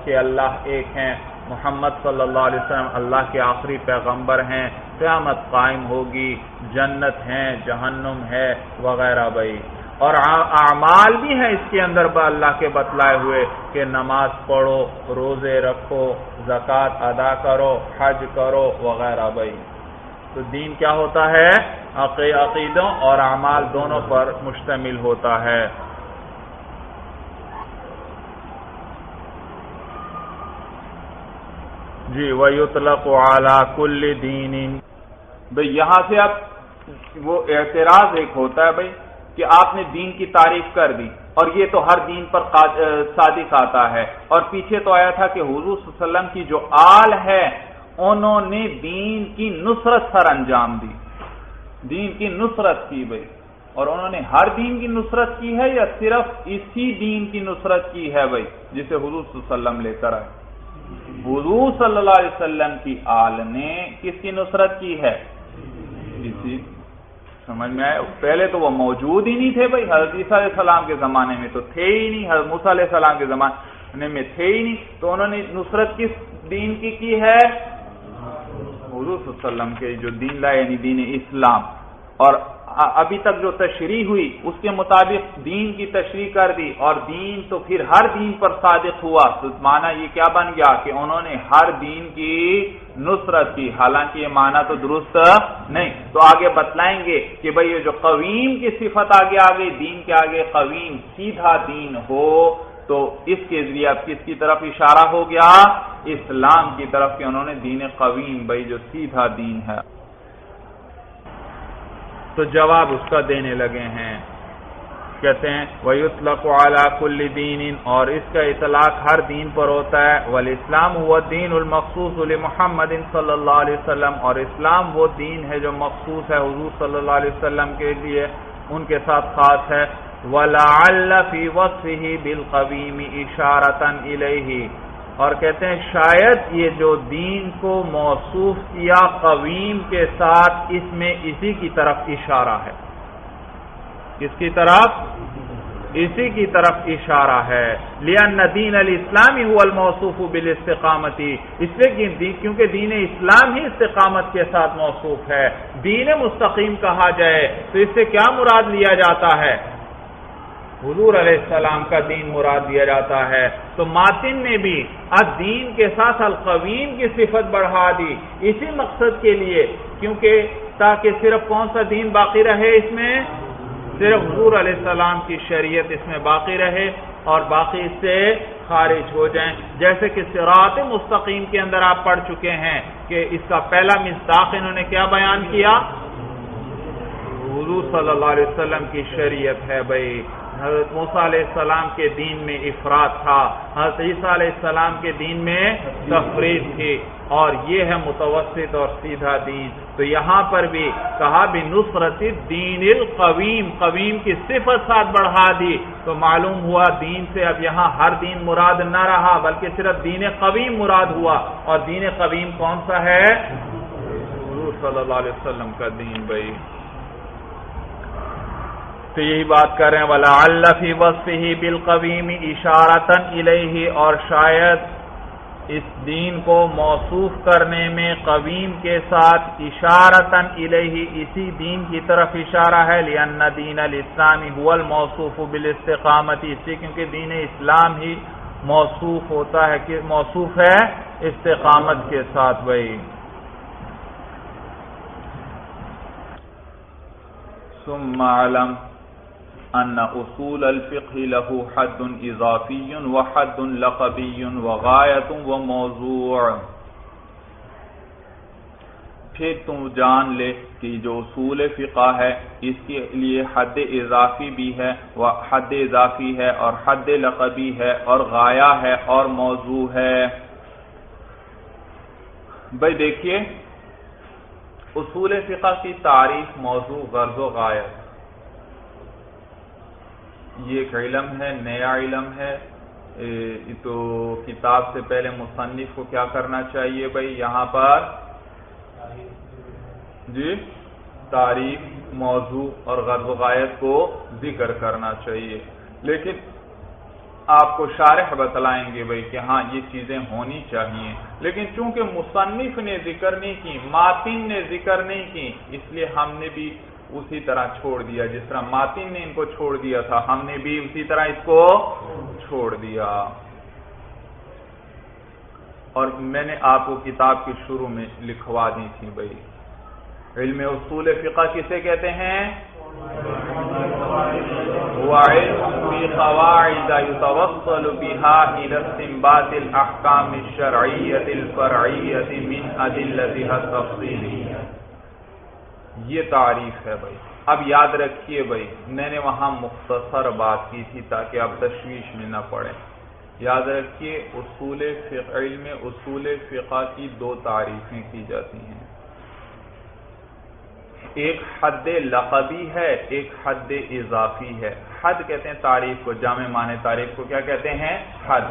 Speaker 2: کہ اللہ ایک ہیں، محمد صلی اللہ علیہ وسلم اللہ کے آخری پیغمبر ہیں، قیامت قائم ہوگی، جنت ہیں، جہنم ہے وغیرہ بھائی۔ اور اعمال بھی ہیں اس کے اندر اللہ کے بتلائے ہوئے کہ نماز پڑھو، روزے رکھو، زکوٰۃ ادا کرو، حج کرو وغیرہ بھائی۔ تو دین کیا ہوتا ہے؟ عقیدوں اور اعمال دونوں پر مشتمل ہوتا ہے۔ جی وَيُطْلَقُ عَلَى كُلِّ دِينٍ، بھئی یہاں سے اب وہ اعتراض ایک ہوتا ہے بھئی کہ آپ نے دین کی تعریف کر دی اور یہ تو ہر دین پر صادق آتا ہے، اور پیچھے تو آیا تھا کہ حضور صلی اللہ علیہ وسلم کی جو آل ہے انہوں نے دین کی نصرت سر انجام دی، دین کی نصرت کی بھئی، اور انہوں نے ہر دین کی نصرت کی ہے یا صرف اسی دین کی نصرت کی ہے بھئی جسے حضور صلی اللہ علیہ وسلم لے کر آئے؟ حضور صلی اللہ علیہ وسلم کی آل نے کس کی نصرت کی ہے؟ اسی، سمجھ میں آئے؟ پہلے تو وہ موجود ہی نہیں تھے بھئی، حضرت عیسیٰ علیہ السلام کے زمانے میں تو تھے ہی نہیں، حضرت موسیٰ علیہ السلام کے زمانے میں تھے ہی نہیں، تو انہوں نے نصرت کس دین کی ہے؟ حضور صلی اللہ علیہ وسلم کے جو دین لائے یعنی دین اسلام، اور ابھی تک جو تشریح ہوئی اس کے مطابق دین کی تشریح کر دی، اور دین تو پھر ہر دین پر صادق ہوا، تو معنی یہ کیا بن گیا کہ انہوں نے ہر دین کی نصرت کی، حالانکہ یہ معنی تو درست نہیں۔ تو آگے بتلائیں گے کہ بھئی یہ جو قویم کی صفت آگے آگئی، دین کے آگے قویم سیدھا دین ہو، تو اس کے ذریعے اب کس کی طرف اشارہ ہو گیا؟ اسلام کی طرف، کہ انہوں نے دین قویم بھئی جو سیدھا دین ہے۔ تو جواب اس کا دینے لگے ہیں، کہتے ہیں وَيُطْلَقُ عَلَى كُلِّ دِينٍ، اور اس کا اطلاق ہر دین پر ہوتا ہے، وَالْإِسْلَامُ هُوَ الدِّينُ الْمَخْصُوصُ لِمُحَمَّدٍ صلی اللہ علیہ وسلم، اور اسلام وہ دین ہے جو مخصوص ہے حضور صلی اللہ علیہ وسلم کے لیے، ان کے ساتھ خاص ہے۔ وَلَعَلَّ فِي وَصْفِهِ بِالْقَوِيمِ إِشَارَةً إِلَيْهِ، اور کہتے ہیں شاید یہ جو دین کو موصوف کیا قویم کے ساتھ، اس میں اسی کی طرف اشارہ ہے، کس کی طرف؟ اسی کی طرف اشارہ ہے۔ لِأَنَّ دِينَ الْإِسْلَامِ هُوَ الْمَوْصُوفُ بِالِاسْتِقَامَةِ، اس لیے کیونکہ دین اسلام ہی استقامت کے ساتھ موصوف ہے۔ دین مستقیم کہا جائے تو اس سے کیا مراد لیا جاتا ہے؟ حضور علیہ السلام کا دین مراد دیا جاتا ہے۔ تو ماتن نے بھی الدین کے ساتھ القویم کی صفت بڑھا دی اسی مقصد کے لیے، کیونکہ تاکہ صرف کون سا دین باقی رہے، اس میں صرف حضور علیہ السلام کی شریعت اس میں باقی رہے اور باقی اس سے خارج ہو جائیں۔ جیسے کہ صراط مستقیم کے اندر آپ پڑھ چکے ہیں کہ اس کا پہلا مصداق انہوں نے کیا بیان کیا؟ حضور صلی اللہ علیہ وسلم کی شریعت ہے بھائی۔ حضرت موسیٰ علیہ السلام کے دین میں افراد تھا، حضرت عیسیٰ علیہ السلام کے دین میں تفرید تھی، اور یہ ہے متوسط اور سیدھا دین۔ تو یہاں پر بھی کہا بنصرت الدین القویم، قویم کی صفت ساتھ بڑھا دی، تو معلوم ہوا دین سے اب یہاں ہر دین مراد نہ رہا بلکہ صرف دین قویم مراد ہوا، اور دین قویم کون سا ہے؟ حضور صلی اللہ علیہ وسلم کا دین بھائی۔ تو یہی بات کر رہے ہیں وَلَعَلَّ فِي وَصْفِهِ بِالْقَوِيمِ إِشَارَةً إِلَيْهِ، اور شاید اس دین کو موصوف کرنے میں قویم کے ساتھ اشارتاً الیہ، اسی دین کی طرف اشارہ ہے، لأن دین الاسلام هو الموصوف بالاستقامت، اس لیے کیونکہ دین اسلام ہی موصوف ہوتا ہے کہ موصوف ہے استقامت کے ساتھ بھائی۔ ثم علم ان اصول الفقہ له حد اضافی وحد لقبی وغایت وموضوع، پھر تم جان لے کہ جو اصول فقہ ہے اس کے لیے حد اضافی بھی ہے، حد اضافی ہے اور حد لقبی ہے اور غایہ ہے اور موضوع ہے۔ بھائی دیکھیے اصول فقہ کی تعریف، موضوع، غرض و غایت، یہ ایک علم ہے، نیا علم ہے۔ تو کتاب سے پہلے مصنف کو کیا کرنا چاہیے بھائی؟ یہاں پر جی تعریف، موضوع اور غرض و غایت کو ذکر کرنا چاہیے، لیکن آپ کو شارح بتلائیں گے بھائی کہ ہاں یہ چیزیں ہونی چاہیے، لیکن چونکہ مصنف نے ذکر نہیں کی، ماتن نے ذکر نہیں کی، اس لیے ہم نے بھی اسی طرح چھوڑ دیا، جس طرح ماتن نے ان کو چھوڑ دیا تھا ہم نے بھی اسی طرح اس کو چھوڑ دیا۔ اور میں نے آپ کو کتاب کے شروع میں لکھوا دی تھی بھائی علم اصول فقہ کسے کہتے ہیں؟ هو علم في قواعد يتوصل بها إلى استنباط الأحكام الشرعية الفرعية من أدلتها التفصيلية. یہ تعریف ہے بھائی. اب یاد رکھیے بھائی، میں نے وہاں مختصر بات کی تھی تاکہ آپ تشویش میں نہ پڑیں. یاد رکھیے علم اصول فقہ کی دو تعریفیں کی جاتی ہیں، ایک حد لقبی ہے، ایک حد اضافی ہے. حد کہتے ہیں تعریف کو، جامع معنی تعریف کو کیا کہتے ہیں؟ حد.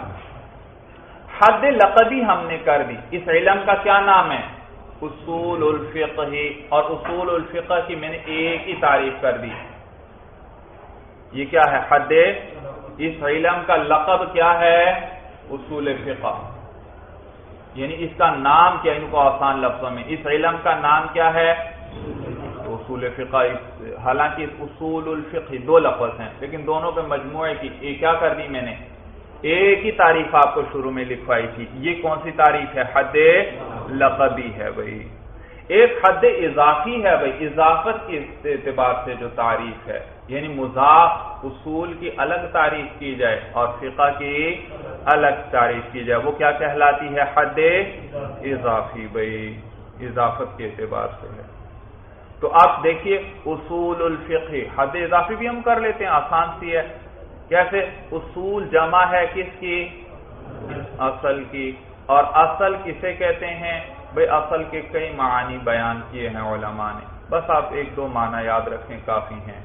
Speaker 2: حد لقبی ہم نے کر دی. اس علم کا کیا نام ہے؟ اصول الفقہ. اور اصول الفقہ کی میں نے ایک ہی تعریف کر دی. یہ کیا ہے؟ حد. اس علم کا لقب کیا ہے؟ اصول فقہ. یعنی اس کا نام کیا؟ ان کو آسان لفظوں میں، اس علم کا نام کیا ہے؟ اصول فقہ. حالانکہ اصول الفقہ دو لفظ ہیں لیکن دونوں پہ مجموعے کی ایک کیا کر دی میں نے؟ ایک ہی تعریف آپ کو شروع میں لکھوائی تھی. یہ کون سی تعریف ہے؟ حد لقبی ہے بھائی. ایک حد اضافی ہے بھائی، اضافت کے اعتبار سے جو تعریف ہے، یعنی مضاف اصول کی الگ تعریف کی جائے اور فقہ کی الگ تعریف کی جائے، وہ کیا کہلاتی ہے؟ حد اضافی بھائی، اضافت کے اعتبار سے ہے. تو آپ دیکھیے اصول الفقہ، حد اضافی بھی ہم کر لیتے ہیں، آسان سی ہے. کیسے؟ اصول جمع ہے کس کی؟ اصل کی. اور اصل کسے کہتے ہیں بھئی؟ اصل کے کئی معانی بیان کیے ہیں علماء نے، بس آپ ایک دو معنی یاد رکھیں کافی ہیں.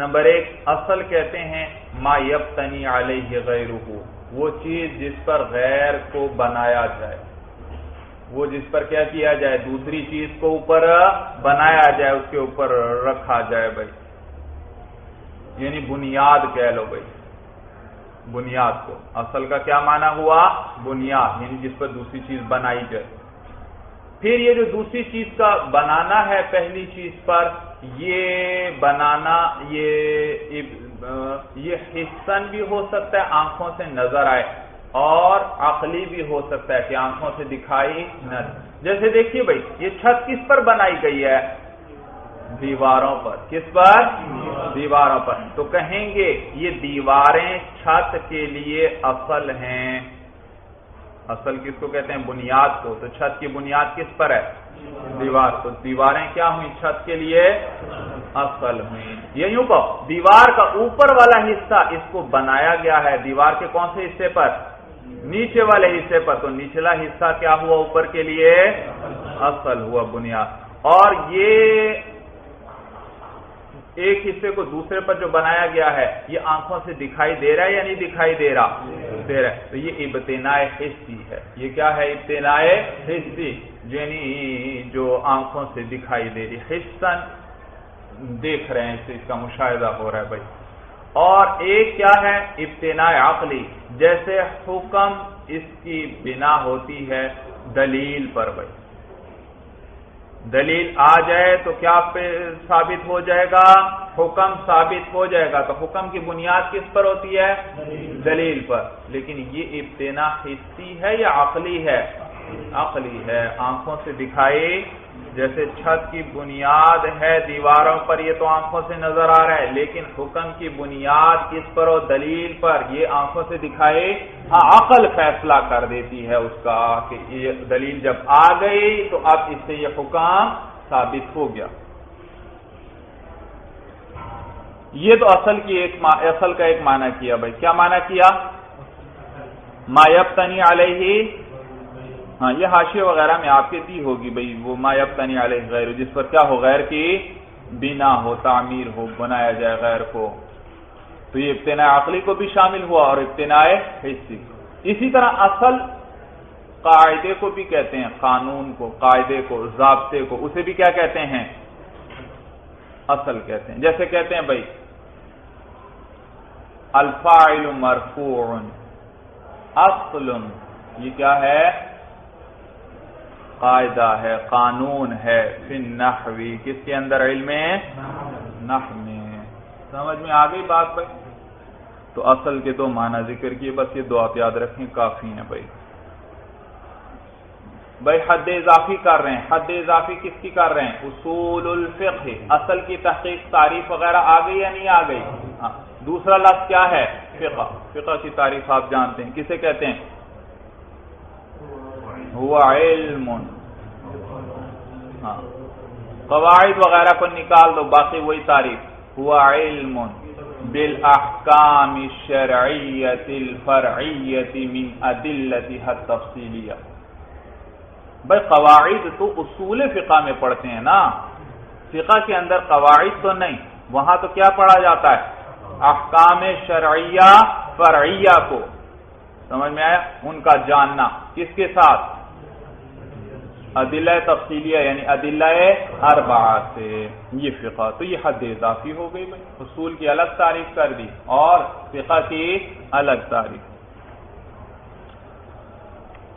Speaker 2: نمبر ایک، اصل کہتے ہیں ما یبتنی علیہ غیرہ، وہ چیز جس پر غیر کو بنایا جائے، وہ جس پر کیا کیا جائے؟ دوسری چیز کو اوپر بنایا جائے، اس کے اوپر رکھا جائے بھائی. یعنی بنیاد کہہ لو بھائی، بنیاد کو. اصل کا کیا معنی ہوا؟ بنیاد، یعنی جس پر دوسری چیز بنائی جائے. پھر یہ جو دوسری چیز کا بنانا ہے پہلی چیز پر، یہ بنانا یہ حسن بھی ہو سکتا ہے، آنکھوں سے نظر آئے، اور عقلی بھی ہو سکتا ہے کہ آنکھوں سے دکھائی نہ. جیسے دیکھیے بھائی، یہ چھت کس پر بنائی گئی ہے؟ دیواروں پر. کس پر؟ دیواروں پر. تو کہیں گے یہ دیواریں چھت کے لیے اصل ہیں. اصل کس کو کہتے ہیں؟ بنیاد کو. تو چھت کی بنیاد کس پر ہے؟ دیوار. تو دیواریں کیا ہوئی؟ چھت کے لیے اصل ہوئی. یہ یوں کہ دیوار کا اوپر والا حصہ اس کو بنایا گیا ہے، دیوار کے کون سے حصے پر؟ نیچے والے حصے پر. تو نچلا حصہ کیا ہوا اوپر کے لیے؟ اصل ہوا، بنیاد. اور یہ ایک حصے کو دوسرے پر جو بنایا گیا ہے، یہ آنکھوں سے دکھائی دے رہا ہے یا نہیں دکھائی دے رہا؟ دے رہا ہے. تو یہ ابتناء حسی ہے. یہ کیا ہے؟ ابتناء حسی، یعنی جو آنکھوں سے دکھائی دے رہی، حسن دیکھ رہے ہیں، اس کا مشاہدہ ہو رہا ہے بھائی. اور ایک کیا ہے؟ ابتناء عقلی. جیسے حکم، اس کی بنا ہوتی ہے دلیل پر بھائی. دلیل آ جائے تو کیا پہ ثابت ہو جائے گا؟ حکم ثابت ہو جائے گا. تو حکم کی بنیاد کس پر ہوتی ہے؟ دلیل پر. لیکن یہ ابتناء حسی ہے یا عقلی ہے؟ عقلی ہے. آنکھوں سے دکھائی، جیسے چھت کی بنیاد ہے دیواروں پر، یہ تو آنکھوں سے نظر آ رہا ہے، لیکن حکم کی بنیاد کس پر ہو؟ دلیل پر. یہ آنکھوں سے دکھائی، ہاں عقل فیصلہ کر دیتی ہے اس کا کہ یہ دلیل جب آ گئی تو اب اس سے یہ حکم ثابت ہو گیا. یہ تو اصل کا ایک معنی کیا بھائی. کیا معنی کیا؟ ما یبتنی علیہ. ہاں یہ حاشیے وغیرہ میں آپ کے دی ہوگی بھائی، وہ ما یبتنی علیہ غیر، جس پر کیا ہو؟ غیر کی بنا ہو، تعمیر ہو، بنایا جائے غیر کو. تو یہ ابتناء عقلی کو بھی شامل ہوا اور ابتناء حسی. اسی طرح اصل قاعدے کو بھی کہتے ہیں، قانون کو، قاعدے کو، ضابطے کو، اسے بھی کیا کہتے ہیں؟ اصل کہتے ہیں. جیسے کہتے ہیں بھائی الفاعل مرفوع اصل، یہ کیا ہے؟ قاعدہ ہے، قانون ہے. فی النحو، کس کے اندر؟ علم نحو میں. سمجھ میں آ گئی بات بھائی؟ تو اصل کے دو معنی ذکر کیے، بس یہ دو آپ یاد رکھیں کافی ہیں بھائی. بھائی حد اضافی کر رہے ہیں. حد اضافی کس کی کر رہے ہیں؟ اصول الفقہ. اصل کی تحقیق تعریف وغیرہ آ گئی یا نہیں آ گئی؟ ہاں. دوسرا لفظ کیا ہے؟ فقہ. فقہ کی تعریف آپ جانتے ہیں، کسے کہتے ہیں؟ ہوا علم. ہاں، قواعد وغیرہ کو نکال دو، باقی وہی تعریف. ہوا علم بالاحکام الشرعیۃ الفرعیۃ من ادلتها التفصیلیہ. بھائی قواعد تو اصول فقہ میں پڑھتے ہیں نا، فقہ کے اندر قواعد تو نہیں. وہاں تو کیا پڑھا جاتا ہے؟ احکام شرعیہ فرعیہ کو. سمجھ میں آیا؟ ان کا جاننا کس کے ساتھ؟ ادلہ تفصیلیہ یعنی ادلہ اربعہ سے. یہ فقہ. تو یہ حد اضافی ہو گئی بھائی. اصول کی الگ تعریف کر دی اور فقہ کی الگ تعریف.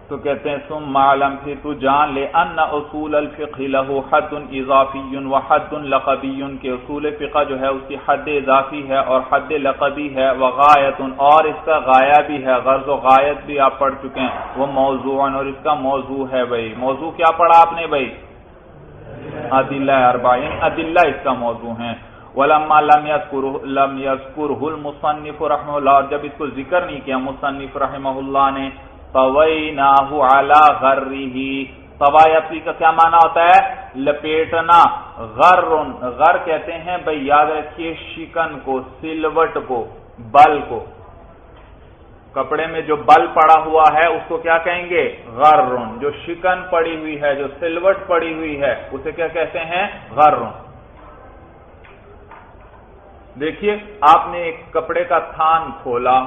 Speaker 2: تو کہتے ہیں ثم معلوم، پھر تو جان لے ان اصول الفقہ له حد اضافی و حد لقبی، کہ اصول فقہ جو ہے اس کی حد اضافی ہے اور حد لقبی ہے. وغایت، اور اس کا غایہ بھی ہے. غرض و غایت بھی آپ پڑھ چکے ہیں. وہ موضوع، اور اس کا موضوع ہے بھائی. موضوع کیا پڑھا آپ نے بھائی؟ ادلہ اربعہ، یعنی ادلہ اس کا موضوع ہیں. ولما لم يذكره المصنف رحمہ اللہ، اور جب اس کو ذکر نہیں کیا مصنف رحمہ اللہ نے، طویناہ علی غرہ. طوایفی کا کیا معنی ہوتا ہے؟ لپیٹنا. غر کہتے ہیں بھئی یاد رکھیے شکن کو، سلوٹ کو، بل کو. کپڑے میں جو بل پڑا ہوا ہے اس کو کیا کہیں گے؟ غر. جو شکن پڑی ہوئی ہے، جو سلوٹ پڑی ہوئی ہے، اسے کیا کہتے ہیں؟ غر. دیکھیے آپ نے ایک کپڑے کا تھان کھولا،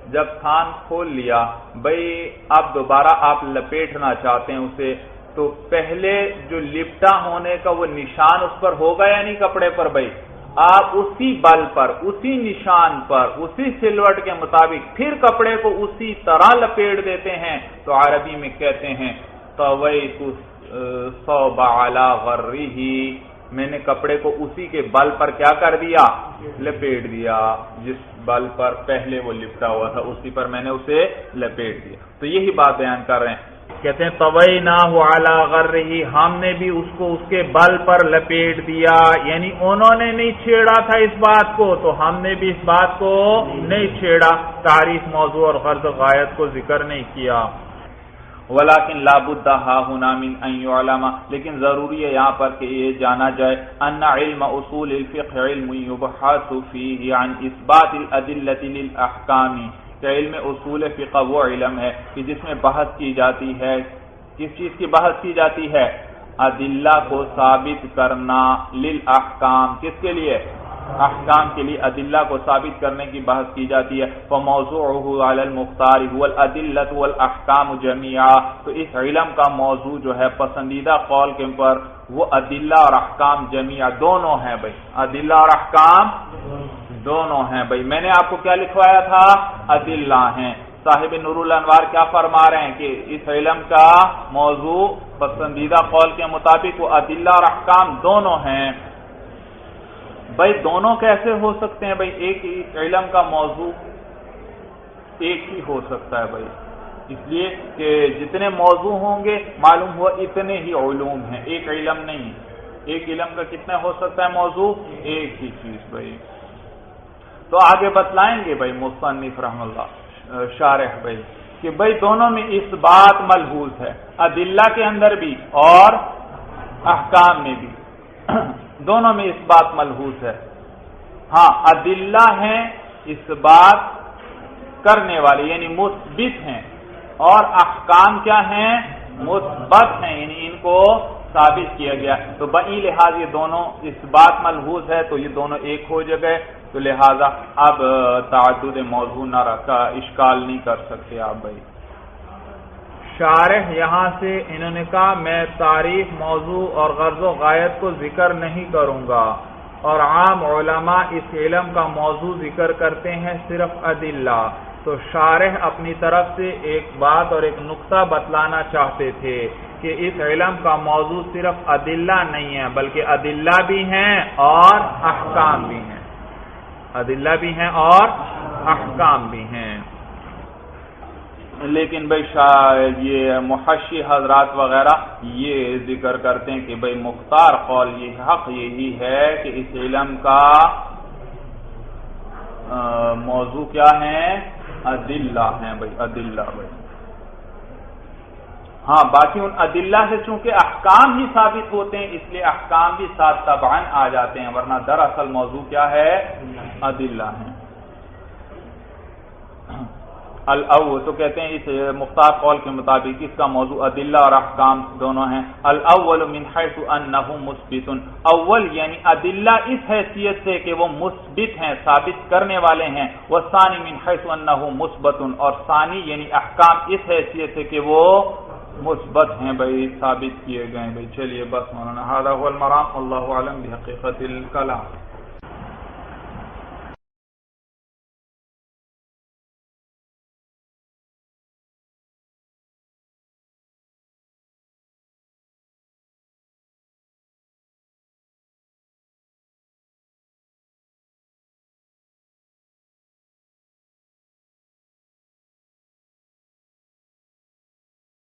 Speaker 2: جب تھان کھول لیا بھئی اب دوبارہ آپ لپیٹنا چاہتے ہیں اسے، تو پہلے جو لپٹا ہونے کا وہ نشان اس پر ہوگا یا نہیں کپڑے پر بھئی؟ آپ اسی بل پر، اسی نشان پر، اسی سلوٹ کے مطابق پھر کپڑے کو اسی طرح لپیٹ دیتے ہیں تو عربی میں کہتے ہیں طویت الثوب علی غرہ، میں نے کپڑے کو اسی کے بل پر کیا کر دیا؟ لپیٹ دیا. جس بل پر پہلے وہ لپٹا ہوا تھا اسی پر میں نے اسے لپیٹ دیا. تو یہی بات بیان کر رہے ہیں. کہتے ہیں طویناہ علی غرہ، ہم نے بھی اس کو اس کے بل پر لپیٹ دیا. یعنی انہوں نے نہیں چھیڑا تھا اس بات کو تو ہم نے بھی اس بات کو نہیں چھیڑا. تعریف، موضوع اور غرض و غایت کو ذکر نہیں کیا. ولیکن لا بد ہا ہنا من ان یعلم، لیکن ضروری ہے یہاں پر کہ یہ جانا جائے ان علم اصول الفقہ علم یبحث فیہ عن اثبات الادلۃ للاحکام، کہ علم اصول فقہ وہ علم ہے کہ جس میں بحث کی جاتی ہے. کس چیز کی بحث کی جاتی ہے؟ ادلہ کو ثابت کرنا. للاحکام، کس کے لیے؟ احکام کے لیے ادلہ کو ثابت کرنے کی بحث کی جاتی ہے. فموضوعه علی المختار هو الادلۃ والاحکام جميعا، تو اس علم کا موضوع جو ہے پسندیدہ قول کے پر وہ ادلہ اور احکام جميعا دونوں ہیں بھائی. ادلہ اور احکام دونوں ہیں بھائی. میں نے آپ کو کیا لکھوایا تھا؟ ادلہ ہیں. صاحب نور الانوار کیا فرما رہے ہیں کہ اس علم کا موضوع پسندیدہ قول کے مطابق وہ ادلہ اور احکام دونوں ہیں. بھائی دونوں کیسے ہو سکتے ہیں بھائی؟ ایک ہی علم کا موضوع ایک ہی ہو سکتا ہے بھائی، اس لیے کہ جتنے موضوع ہوں گے معلوم ہوا اتنے ہی علوم ہیں، ایک علم نہیں. ایک علم کا کتنا ہو سکتا ہے موضوع؟ ایک ہی چیز بھائی. تو آگے بتلائیں گے بھائی مصنف رحم اللہ شارح بھائی کہ بھائی دونوں میں اس بات ملحوظ ہے، ادلہ کے اندر بھی اور احکام میں بھی دونوں میں اس بات ملحوظ ہے. ہاں ادلہ ہیں اس بات کرنے والے یعنی مثبت ہیں، اور احکام کیا ہیں؟ مثبت ہیں، یعنی ان کو ثابت کیا گیا. تو بئی لحاظ یہ دونوں اس بات ملحوظ ہے تو یہ دونوں ایک ہو جگہ، تو لہذا اب تعدد موضوع نہ رکھا، اشکال نہیں کر سکتے آپ بھائی. شارح یہاں سے انہوں نے کہا میں تعریف، موضوع اور غرض و غایت کو ذکر نہیں کروں گا، اور عام علماء اس علم کا موضوع ذکر کرتے ہیں صرف ادلہ. تو شارح اپنی طرف سے ایک بات اور ایک نقطہ بتلانا چاہتے تھے کہ اس علم کا موضوع صرف ادلہ نہیں ہے بلکہ ادلہ بھی ہیں اور احکام بھی ہیں. ادلہ بھی ہیں اور احکام بھی ہیں. لیکن بھائی شاید یہ محشی حضرات وغیرہ یہ ذکر کرتے ہیں کہ بھائی مختار قول یہ حق یہی ہے کہ اس علم کا موضوع کیا ہے؟ ادلہ ہیں بھائی، ادلہ بھائی۔ ہاں باقی ان ادلہ سے چونکہ احکام ہی ثابت ہوتے ہیں اس لیے احکام بھی ساتھ تبعاً آ جاتے ہیں، ورنہ دراصل موضوع کیا ہے؟ ادلہ ہیں۔ الاول تو کہتے ہیں اس مختار قول کے مطابق اس کا موضوع ادلہ اور احکام دونوں ہیں۔ الاول من حیث انہ مثبت، اول یعنی ادلہ اس حیثیت سے کہ وہ مثبت ہیں، ثابت کرنے والے ہیں، والثانی من حیث انہ مثبت، اور ثانی یعنی احکام اس حیثیت سے کہ وہ مثبت ہیں بھائی، ثابت کیے گئے بھائی۔ چلیے بس مولانا، ھذا هو المرام، واللہ اعلم بحقیقت الکلام۔